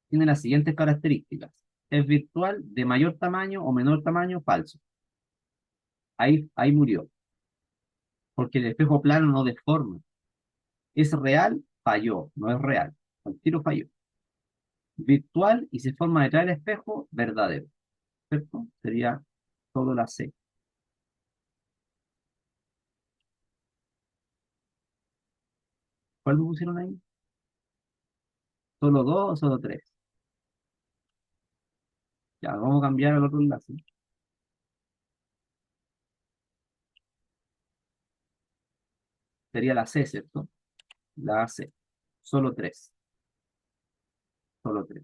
tiene las siguientes características. Es virtual, de mayor tamaño o menor tamaño, falso. Ahí murió, porque el espejo plano no deforma. Es real, falló, no es real. El tiro falló. Virtual y se forma detrás del espejo, verdadero. ¿Cierto? Sería solo la C. ¿Cuál me pusieron ahí? ¿Solo dos o solo tres? Ya, vamos a cambiar al otro enlace. Sería la C, ¿cierto? La C. Solo tres. Solo tres.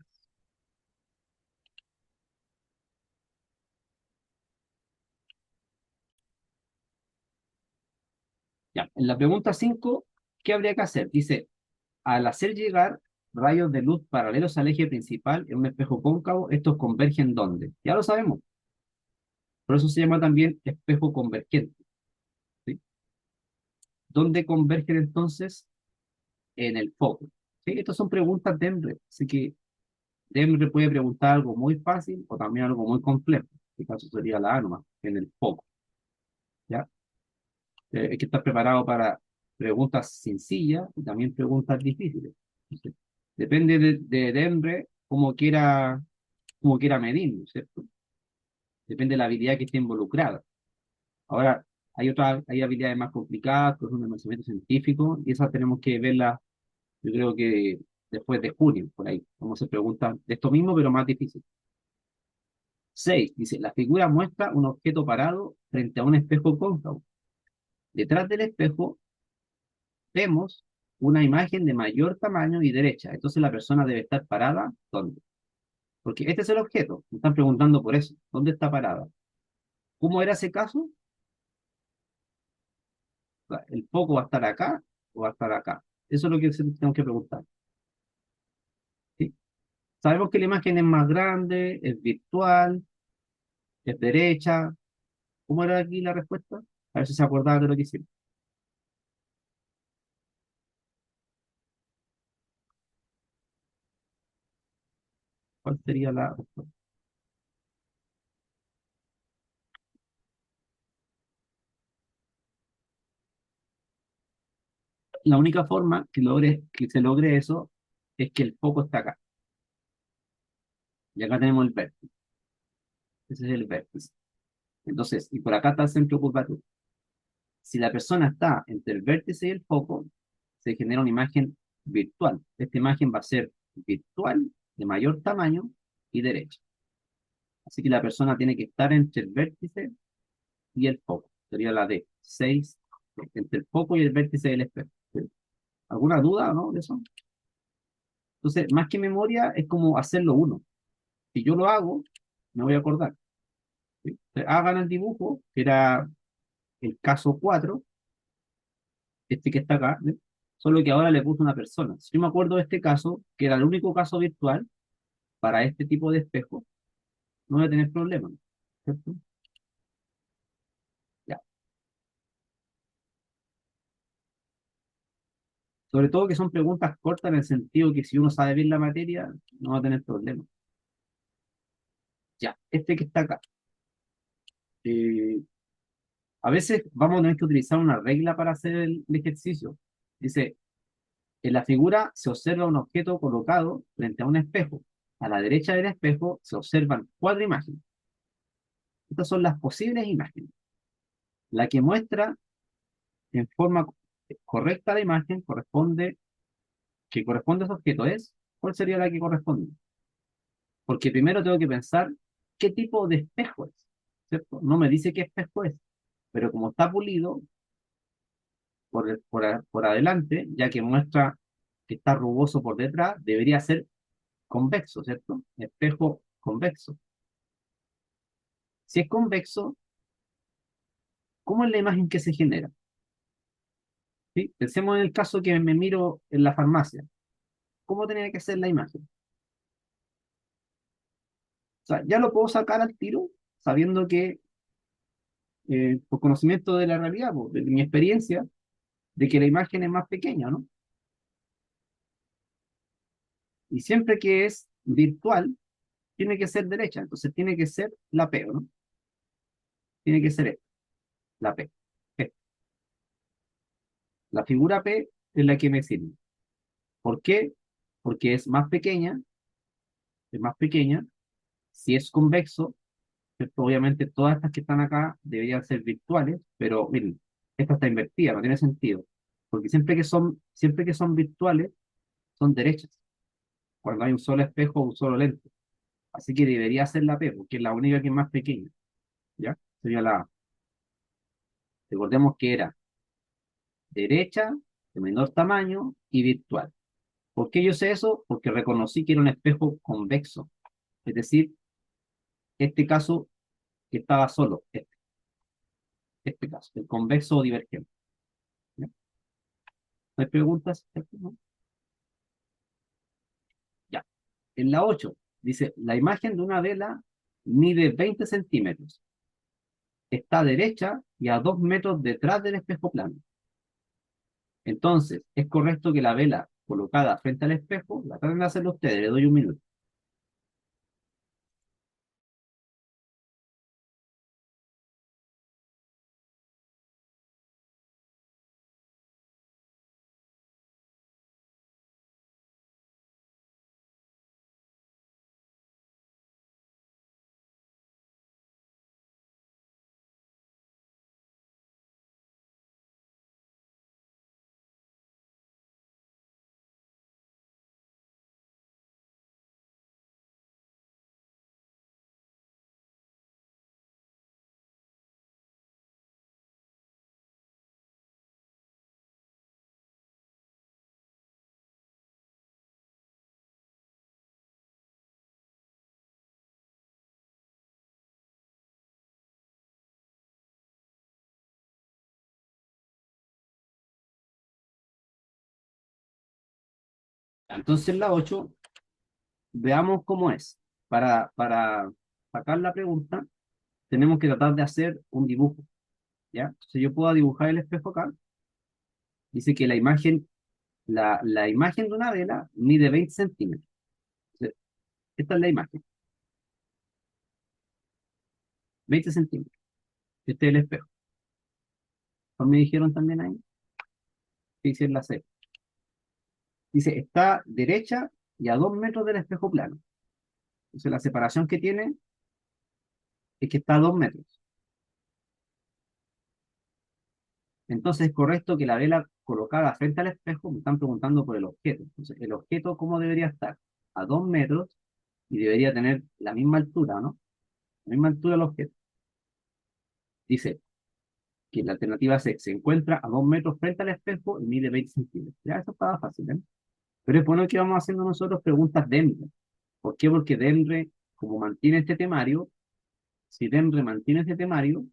Ya, en la pregunta 5, ¿qué habría que hacer? Dice, al hacer llegar rayos de luz paralelos al eje principal en un espejo cóncavo, estos convergen ¿dónde? Ya lo sabemos. Por eso se llama también espejo convergente. ¿Sí? ¿Dónde convergen entonces? En el foco. ¿Sí? Estas son preguntas de EMRE. Así que EMRE puede preguntar algo muy fácil o también algo muy complejo. En este caso sería la A nomás, en el foco. ¿Ya? Hay que estar preparado para preguntas sencillas y también preguntas difíciles. Entonces, depende de EMRE cómo quiera medir, ¿no es cierto? Depende de la habilidad que esté involucrada. Ahora, hay habilidades más complicadas, que son de conocimiento científico, y esas tenemos que verlas, yo creo que después de junio, por ahí, como se pregunta de esto mismo, pero más difícil. 6 dice, la figura muestra un objeto parado frente a un espejo cóncavo. Detrás del espejo vemos una imagen de mayor tamaño y derecha. Entonces la persona debe estar parada, ¿dónde? Porque este es el objeto. Me están preguntando por eso. ¿Dónde está parada? ¿Cómo era ese caso? ¿El foco va a estar acá o va a estar acá? Eso es lo que tenemos que preguntar. ¿Sí? Sabemos que la imagen es más grande, es virtual, es derecha. ¿Cómo era aquí la respuesta? A ver si se acordaba de lo que hicimos. ¿Cuál sería la respuesta? La única forma que se logre eso es que el foco está acá. Y acá tenemos el vértice. Ese es el vértice. Entonces, y por acá está el centro curvatural. Si la persona está entre el vértice y el foco, se genera una imagen virtual. Esta imagen va a ser virtual, de mayor tamaño y derecha. Así que la persona tiene que estar entre el vértice y el foco. Sería la D, 6 entre el foco y el vértice del espejo. ¿Alguna duda, no, de eso? Entonces, más que memoria, es como hacerlo uno. Si yo lo hago, me voy a acordar. ¿Sí? Entonces, hagan el dibujo, que era el caso 4 este que está acá, ¿ves? Solo que ahora le puse una persona. Si yo me acuerdo de este caso, que era el único caso virtual para este tipo de espejo, no voy a tener problemas, ¿cierto? Ya. Sobre todo que son preguntas cortas en el sentido que si uno sabe bien la materia, no va a tener problemas. Ya, este que está acá. Eh, a veces vamos a tener que utilizar una regla para hacer el ejercicio. Dice, en la figura se observa un objeto colocado frente a un espejo. A la derecha del espejo se observan cuatro imágenes. Estas son las posibles imágenes. La que muestra en forma correcta la imagen que corresponde a ese objeto es, ¿cuál sería la que corresponde? Porque primero tengo que pensar qué tipo de espejo es, ¿cierto? No me dice qué espejo es, pero como está pulido por adelante, ya que muestra que está rugoso por detrás, debería ser convexo, ¿cierto? Espejo convexo. Si es convexo, ¿cómo es la imagen que se genera? ¿Sí? Pensemos en el caso que me miro en la farmacia. ¿Cómo tenía que ser la imagen? O sea, ya lo puedo sacar al tiro sabiendo que, por conocimiento de la realidad, de mi experiencia, de que la imagen es más pequeña, ¿no? Y siempre que es virtual, tiene que ser derecha, entonces tiene que ser la P, ¿no? Tiene que ser esta, la P. P. La figura P es la que me sirve. ¿Por qué? Porque es más pequeña, si es convexo, ¿cierto? Obviamente todas estas que están acá deberían ser virtuales, pero miren, esta está invertida, no tiene sentido, porque siempre que son virtuales, son derechas, cuando hay un solo espejo o un solo lente. Así que debería ser la P, porque es la única que es más pequeña, ¿ya? Sería la A. Recordemos que era derecha, de menor tamaño y virtual. ¿Por qué yo sé eso? Porque reconocí que era un espejo convexo, es decir, este caso que estaba solo, este caso, el convexo o divergente. ¿Ya? ¿No hay preguntas? ¿No? Ya. En la 8 dice, la imagen de una vela mide 20 centímetros, está derecha y a 2 metros detrás del espejo plano. Entonces, es correcto que la vela colocada frente al espejo, la traten de hacerlo ustedes, le doy un minuto. Entonces, en la 8 veamos cómo es. Para sacar la pregunta, tenemos que tratar de hacer un dibujo, ¿ya? Entonces yo puedo dibujar el espejo acá. Dice que la imagen de una vela mide 20 centímetros. Entonces, esta es la imagen, 20 centímetros. Este es el espejo. ¿Cuál me dijeron también ahí? Que dice la C. Dice, está derecha y a 2 metros del espejo plano. Entonces la separación que tiene es que está a 2 metros. Entonces es correcto que la vela colocada frente al espejo, me están preguntando por el objeto. Entonces, el objeto, ¿cómo debería estar? A 2 metros y debería tener la misma altura, ¿no? La misma altura del objeto. Dice que la alternativa C se encuentra a 2 metros frente al espejo y mide 20 centímetros. Ya, eso estaba fácil, ¿eh? Pero es bueno que vamos haciendo nosotros preguntas DEMRE. ¿Por qué? Porque DEMRE, como mantiene este temario, si DEMRE mantiene este temario,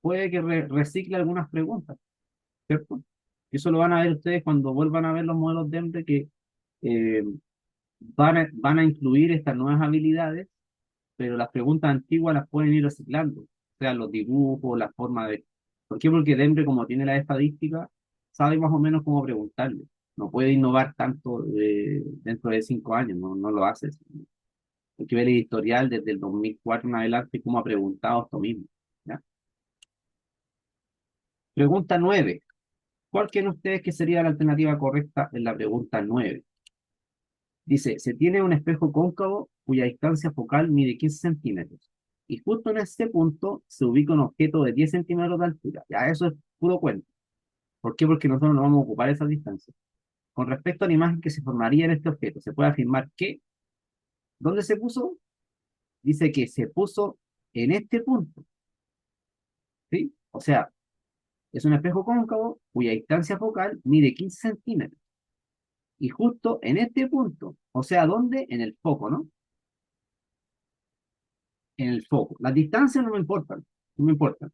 puede que recicle algunas preguntas, ¿cierto? Y eso lo van a ver ustedes cuando vuelvan a ver los modelos DEMRE que eh, van a incluir estas nuevas habilidades, pero las preguntas antiguas las pueden ir reciclando, o sea, los dibujos, la forma de... ¿Por qué? Porque Denver, como tiene la estadística, sabe más o menos cómo preguntarle. No puede innovar tanto dentro de 5 años, no lo hace. Hay que ver el historial desde el 2004 en adelante, cómo ha preguntado esto mismo. ¿Ya? Pregunta 9. ¿Cuál creen ustedes que sería la alternativa correcta en la pregunta 9? Dice, se tiene un espejo cóncavo cuya distancia focal mide 15 centímetros. Y justo en este punto se ubica un objeto de 10 centímetros de altura. Ya eso es puro cuento. ¿Por qué? Porque nosotros no vamos a ocupar esa distancia. Con respecto a la imagen que se formaría en este objeto, se puede afirmar que, ¿dónde se puso? Dice que se puso en este punto. ¿Sí? O sea, es un espejo cóncavo cuya distancia focal mide 15 centímetros. Y justo en este punto, o sea, ¿dónde? En el foco, ¿no? En el foco. Las distancias no me importan, no me importan.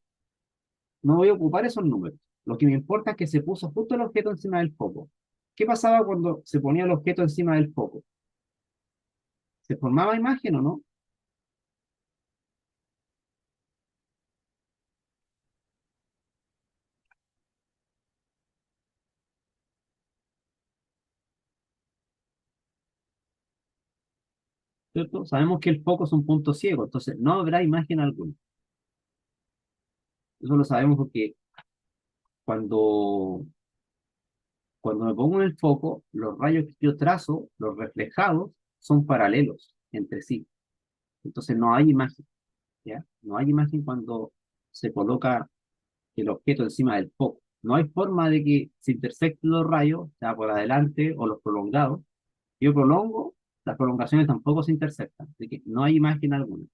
No voy a ocupar esos números. Lo que me importa es que se puso justo el objeto encima del foco. ¿Qué pasaba cuando se ponía el objeto encima del foco? ¿Se formaba imagen o no? ¿Cierto? Sabemos que el foco es un punto ciego, entonces no habrá imagen alguna. Eso lo sabemos porque cuando, cuando me pongo en el foco, los rayos que yo trazo, los reflejados, son paralelos entre sí. Entonces no hay imagen, ¿ya? No hay imagen cuando se coloca el objeto encima del foco. No hay forma de que se intersecten los rayos, sea por adelante o los prolongados. Yo prolongo, las prolongaciones tampoco se intersectan, así que no hay imagen alguna.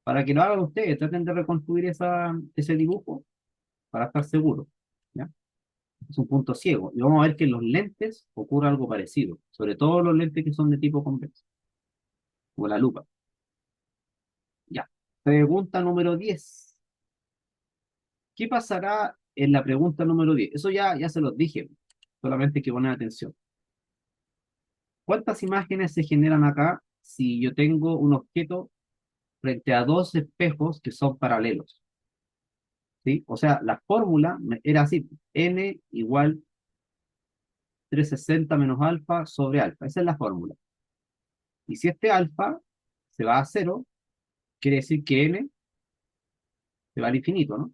Para que lo hagan ustedes, traten de reconstruir ese dibujo para estar seguros, ¿ya? Es un punto ciego. Y vamos a ver que en los lentes ocurre algo parecido, sobre todo los lentes que son de tipo convexo, como la lupa. Ya. Pregunta número 10. ¿Qué pasará en la pregunta número 10? Eso ya se los dije, solamente hay que poner atención. ¿Cuántas imágenes se generan acá si yo tengo un objeto frente a dos espejos que son paralelos? ¿Sí? O sea, la fórmula era así, n igual 360 menos alfa sobre alfa. Esa es la fórmula. Y si este alfa se va a cero, quiere decir que n se va al infinito, ¿no?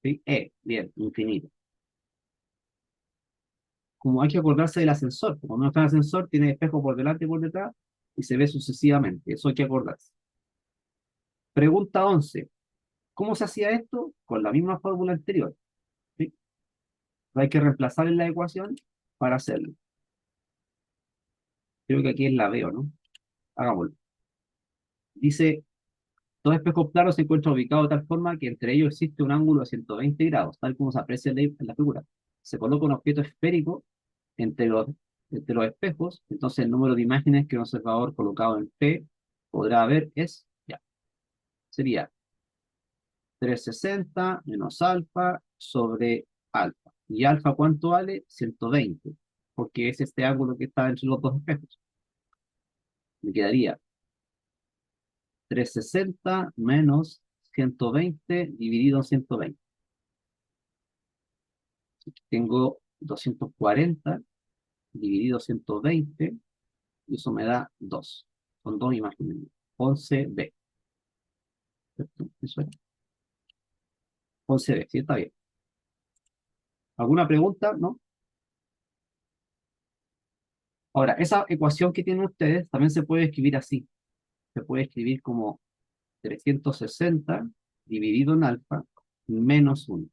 ¿Sí? Bien, infinito. Como hay que acordarse del ascensor, cuando uno está en el ascensor tiene espejo por delante y por detrás y se ve sucesivamente. Eso hay que acordarse. Pregunta 11. ¿Cómo se hacía esto? Con la misma fórmula anterior. ¿Sí? Hay que reemplazar en la ecuación para hacerlo. Creo que aquí es la veo, ¿no? Hagámoslo. Dice, dos espejos claros se encuentran ubicados de tal forma que entre ellos existe un ángulo de 120 grados, tal como se aprecia en la figura. Se coloca un objeto esférico entre los, entre los espejos, entonces el número de imágenes que un observador colocado en P podrá ver es, ya, sería 360 menos alfa sobre alfa. ¿Y alfa cuánto vale? 120, porque es este ángulo que está entre los dos espejos. Me quedaría 360 menos 120 dividido en 120. Tengo 240 dividido 120 y eso me da 2. Son dos imágenes. 11B. ¿Cierto? Eso es 11B, sí, está bien. ¿Alguna pregunta? ¿No? Ahora, esa ecuación que tienen ustedes también se puede escribir así. Se puede escribir como 360 dividido en alfa menos 1.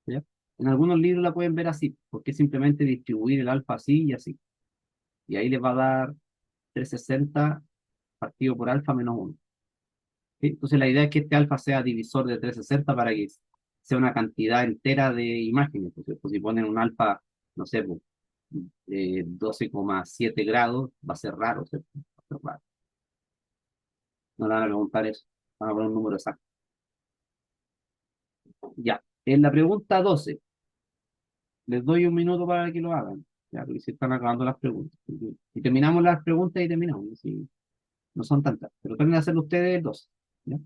¿Ya? En algunos libros la pueden ver así, porque es simplemente distribuir el alfa así y así. Y ahí les va a dar 360 partido por alfa menos 1. ¿Sí? Entonces la idea es que este alfa sea divisor de 360 para que sea una cantidad entera de imágenes. Entonces, pues, si ponen un alfa, no sé, pues, 12,7 grados, va a ser raro, ¿cierto? Va a ser raro. No le van a preguntar eso, van a poner un número exacto. Ya, en la pregunta 12 les doy un minuto para que lo hagan, ya, porque se están acabando las preguntas. Y terminamos las preguntas y terminamos, ¿sí? No son tantas, pero traten de hacerlo ustedes 12. ¿Ya?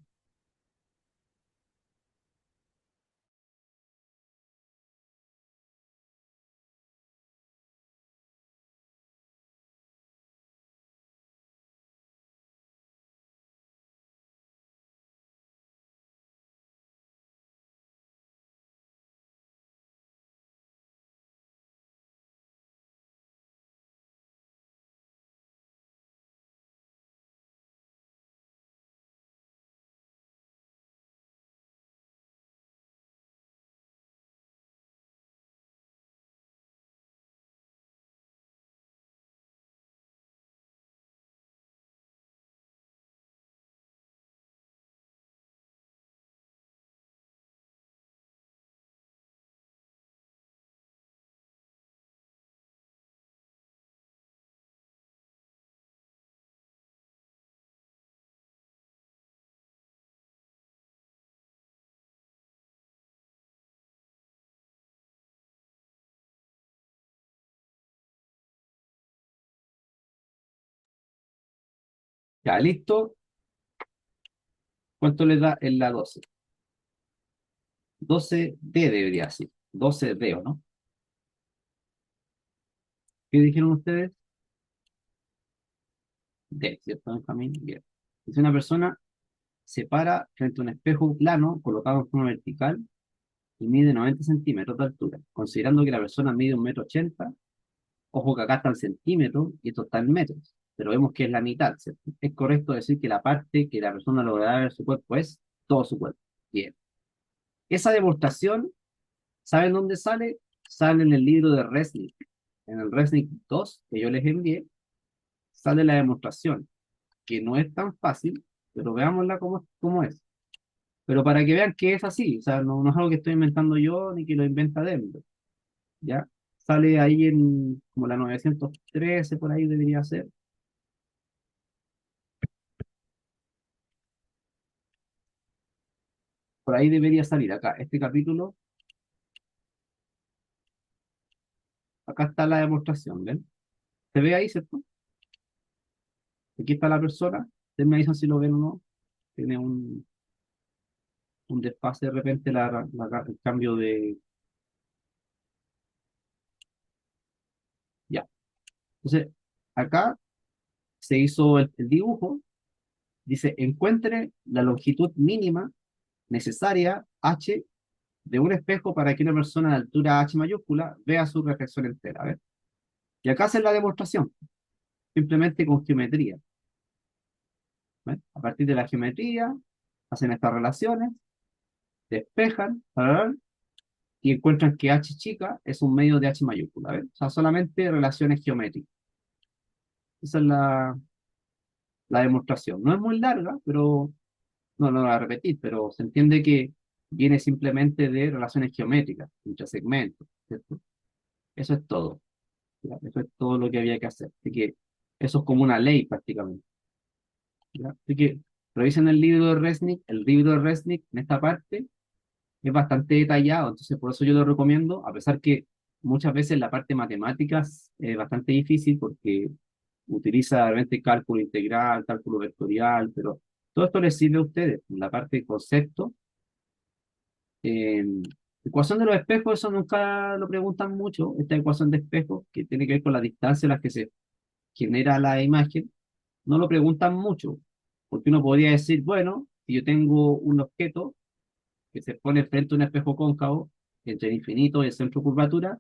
Ya, listo. ¿Cuánto les da en la 12? 12D debería ser. 12D, ¿o no? ¿Qué dijeron ustedes? D, ¿cierto, Benjamín? Bien. Si una persona se para frente a un espejo plano colocado en forma vertical y mide 90 centímetros de altura, considerando que la persona mide 1,80 m, ojo que acá está en centímetros y esto está en metros, pero vemos que es la mitad, ¿cierto? Es correcto decir que la parte que la persona logra ver de su cuerpo es todo su cuerpo. Bien. Esa demostración, ¿saben dónde sale? Sale en el libro de Resnick. En el Resnick 2 que yo les envié, sale la demostración, que no es tan fácil, pero veámosla cómo es. Pero para que vean que es así, o sea, no es algo que estoy inventando yo ni que lo inventa Denver, ¿ya? Sale ahí en como la 913, por ahí debería ser. Por ahí debería salir acá. Este capítulo, acá está la demostración, ¿ven? ¿Se ve ahí, cierto? Aquí está la persona. Ustedes me dicen si lo ven o no. Tiene un desfase de repente el cambio de... Ya. Entonces, acá se hizo el dibujo. Dice, encuentre la longitud mínima necesaria, H, de un espejo para que una persona de altura H mayúscula vea su reflexión entera. A ver. Y acá hacen la demostración, simplemente con geometría. ¿Ven? A partir de la geometría, hacen estas relaciones, despejan, tararán, y encuentran que H chica es un medio de H mayúscula. ¿Ven? O sea, solamente relaciones geométricas. Esa es la demostración. No es muy larga, pero no lo voy a repetir, pero se entiende que viene simplemente de relaciones geométricas, entre segmentos, ¿cierto? Eso es todo. ¿Ya? Eso es todo lo que había que hacer. Así que eso es como una ley prácticamente. ¿Ya? Así que revisen el libro de Resnick en esta parte es bastante detallado, entonces por eso yo lo recomiendo, a pesar que muchas veces la parte matemática es bastante difícil porque utiliza realmente cálculo integral, cálculo vectorial, pero Todo esto les sirve a ustedes. En la parte de concepto, eh, ecuación de los espejos, eso nunca lo preguntan mucho. Esta ecuación de espejos, que tiene que ver con la distancia a la que se genera la imagen, no lo preguntan mucho. Porque uno podría decir, bueno, si yo tengo un objeto que se pone frente a un espejo cóncavo, entre el infinito y el centro de curvatura,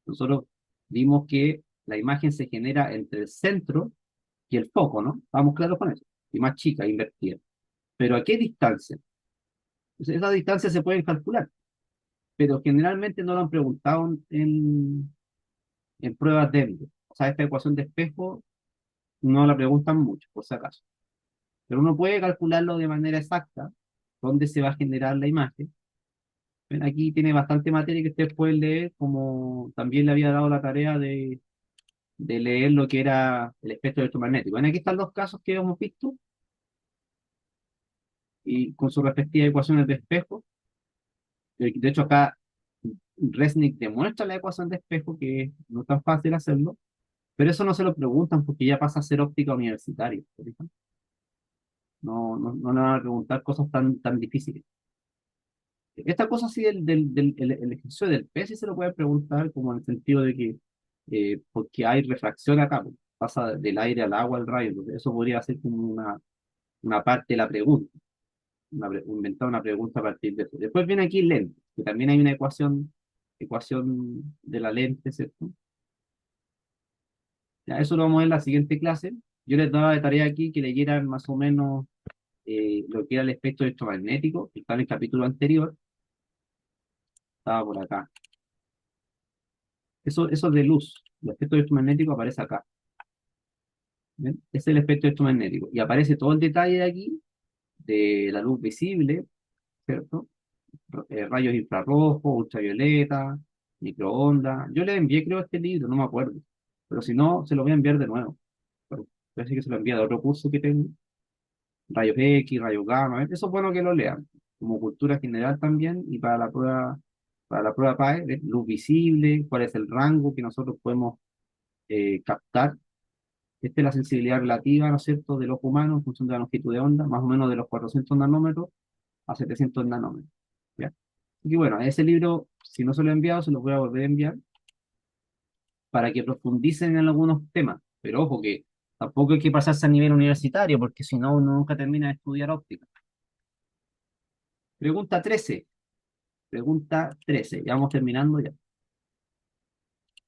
nosotros vimos que la imagen se genera entre el centro y el foco, ¿no? Estamos claros con eso. Y más chica, invertida. Pero ¿a qué distancia? Entonces, esas distancias se pueden calcular, pero generalmente no lo han preguntado en pruebas débiles. O sea, esta ecuación de espejo no la preguntan mucho, por si acaso. Pero uno puede calcularlo de manera exacta, dónde se va a generar la imagen. Ven, aquí tiene bastante materia que ustedes pueden leer, como también le había dado la tarea de leer lo que era el espectro electromagnético. Ven, aquí están los casos que hemos visto, y con sus respectivas ecuaciones de espejo. De hecho, acá Resnick demuestra la ecuación de espejo, que no es tan fácil hacerlo, pero eso no se lo preguntan porque ya pasa a ser óptica universitaria. ¿Por ejemplo? No le van a preguntar cosas tan difíciles. Esta cosa así el ejercicio del pez sí se lo pueden preguntar, como en el sentido de que porque hay refracción acá, pues, pasa del aire al agua al rayo, entonces eso podría ser como una parte de la pregunta, inventar una pregunta a partir de eso. Después viene aquí lente, que también hay una ecuación de la lente, ¿cierto? Ya, eso lo vamos a ver en la siguiente clase. Yo les daba de tarea aquí que leyeran más o menos lo que era el espectro electromagnético, que está en el capítulo anterior, estaba por acá. Eso de luz, el espectro electromagnético aparece acá. ¿Ven? Ese es el espectro electromagnético. Y aparece todo el detalle de aquí, de la luz visible, ¿cierto? Rayos infrarrojos, ultravioleta, microondas. Yo les envié, creo, este libro, no me acuerdo. Pero si no, se lo voy a enviar de nuevo. Parece que se lo envía de otro curso que tengo. Rayos X, rayos gamma. Eso es bueno que lo lean. Como cultura general también. Y para la prueba PAE, ¿ves? Luz visible, cuál es el rango que nosotros podemos captar. Esta es la sensibilidad relativa, ¿no es cierto?, del ojo humano en función de la longitud de onda, más o menos de los 400 nanómetros a 700 nanómetros. ¿Ya? Y bueno, ese libro, si no se lo he enviado, se lo voy a volver a enviar para que profundicen en algunos temas. Pero ojo que tampoco hay que pasarse a nivel universitario, porque si no, uno nunca termina de estudiar óptica. Pregunta 13. Pregunta 13. Ya vamos terminando ya.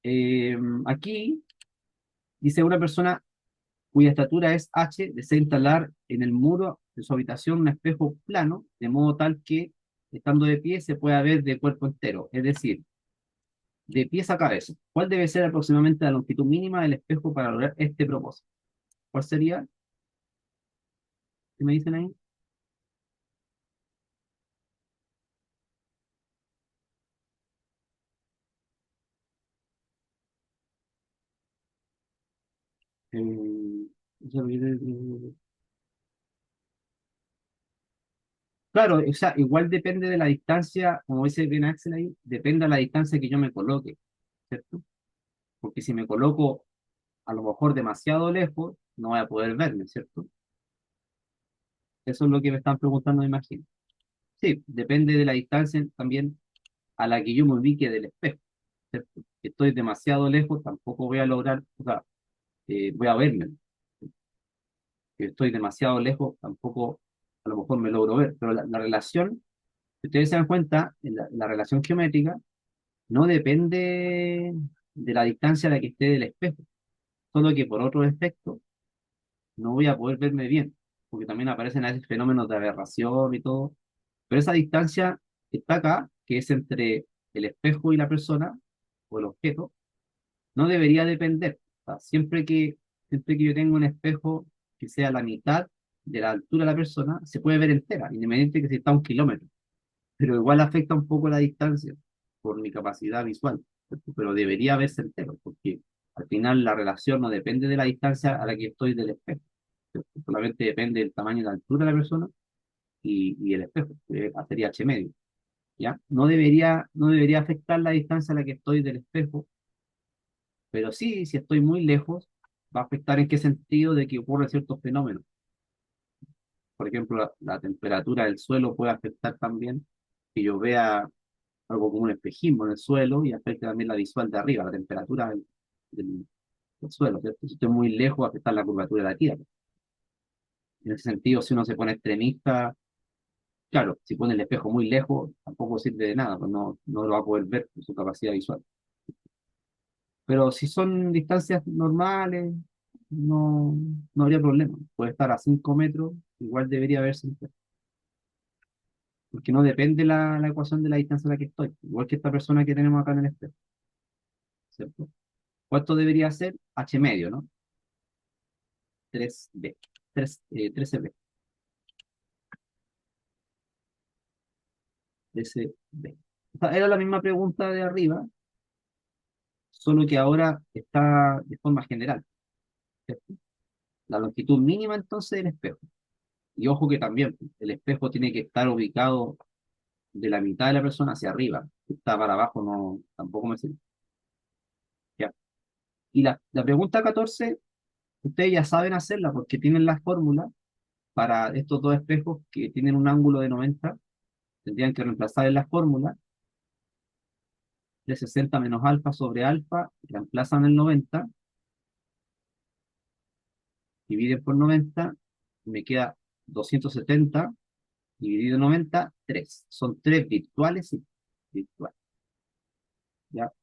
Eh, Aquí dice una persona cuya estatura es h, desea instalar en el muro de su habitación un espejo plano, de modo tal que, estando de pie, se pueda ver de cuerpo entero, es decir, de pies a cabeza. ¿Cuál debe ser aproximadamente la longitud mínima del espejo para lograr este propósito? ¿Cuál sería? ¿Qué me dicen ahí? Eso claro, o sea, igual depende de la distancia, como dice bien Axel ahí, depende de la distancia que yo me coloque, ¿cierto? Porque si me coloco a lo mejor demasiado lejos, no voy a poder verme, ¿cierto? Eso es lo que me están preguntando, me imagino. Sí, depende de la distancia también a la que yo me ubique del espejo, ¿cierto? Si estoy demasiado lejos, tampoco voy a lograr, o sea, voy a verme. Si estoy demasiado lejos, tampoco a lo mejor me logro ver. Pero la relación, si ustedes se dan cuenta, la relación geométrica no depende de la distancia a la que esté del espejo, solo que por otro efecto no voy a poder verme bien, porque también aparecen a veces fenómenos de aberración y todo. Pero esa distancia está acá, que es entre el espejo y la persona, o el objeto, no debería depender. O sea, siempre que yo tenga un espejo que sea la mitad de la altura de la persona, se puede ver entera, independiente de que si está a 1 kilómetro. Pero igual afecta un poco la distancia por mi capacidad visual, ¿cierto? Pero debería verse entero, porque al final la relación no depende de la distancia a la que estoy del espejo, ¿cierto? Solamente depende del tamaño y la altura de la persona y el espejo, que sería h medio. ¿Ya? No debería afectar la distancia a la que estoy del espejo, pero sí, si estoy muy lejos, va a afectar en qué sentido de que ocurre ciertos fenómenos. por ejemplo, la temperatura del suelo puede afectar también que yo vea algo como un espejismo en el suelo y afecta también la visual de arriba, la temperatura del- del suelo, ¿cierto? Si estoy muy lejos, va a afectar la curvatura de la Tierra. En ese sentido, si uno se pone extremista, claro, si pone el espejo muy lejos, tampoco sirve de nada, pues no lo va a poder ver por su capacidad visual. Pero si son distancias normales, no habría problema. Puede estar a 5 metros, igual debería verse, porque no depende la ecuación de la distancia a la que estoy, igual que esta persona que tenemos acá en el espejo, ¿cierto? ¿Cuánto debería ser? H medio, ¿no? 3B, 13B, 13B. O sea, era la misma pregunta de arriba, solo que ahora está de forma general, ¿cierto? La longitud mínima entonces del espejo. Y ojo que también el espejo tiene que estar ubicado de la mitad de la persona hacia arriba. Si está para abajo, no, tampoco me sirve. Ya. Y la pregunta 14 ustedes ya saben hacerla porque tienen la fórmula para estos dos espejos que tienen un ángulo de 90. Tendrían que reemplazar en la fórmula de 60 menos alfa sobre alfa, reemplazan el 90, dividen por 90, y me queda 270 dividido en 90, 3. Son 3 virtuales y virtuales. ¿Ya?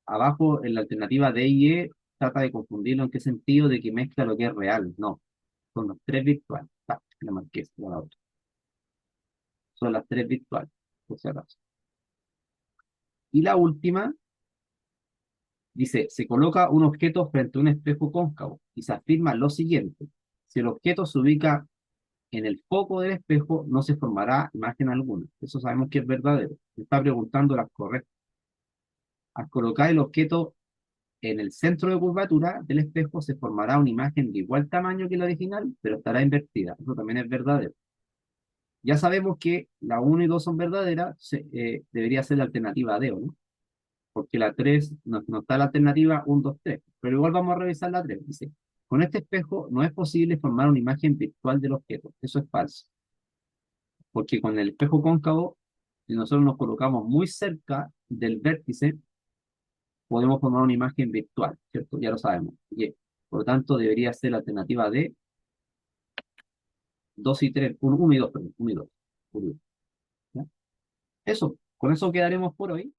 Abajo, en la alternativa D y E, trata de confundirlo en qué sentido de que mezcla lo que es real. No, son los 3 virtuales. La marqué, la otra. Son las 3 virtuales, por si acaso. Y la última dice, se coloca un objeto frente a un espejo cóncavo y se afirma lo siguiente. Si el objeto se ubica en el foco del espejo, no se formará imagen alguna. Eso sabemos que es verdadero. Me está preguntando las correctas. Al colocar el objeto en el centro de curvatura del espejo, se formará una imagen de igual tamaño que la original, pero estará invertida. Eso también es verdadero. Ya sabemos que la uno y 2 son verdaderas, debería ser la alternativa D, ¿o no? Porque la 3 no está la alternativa 1, 2, 3. Pero igual vamos a revisar la 3. Dice, con este espejo no es posible formar una imagen virtual del objeto. Eso es falso. Porque con el espejo cóncavo, si nosotros nos colocamos muy cerca del vértice, podemos formar una imagen virtual, ¿cierto? Ya lo sabemos. Por lo tanto, debería ser la alternativa de 2 y 3, 1 y 2, perdón, 1 y 2. ¿Ya? Eso, con eso quedaremos por hoy.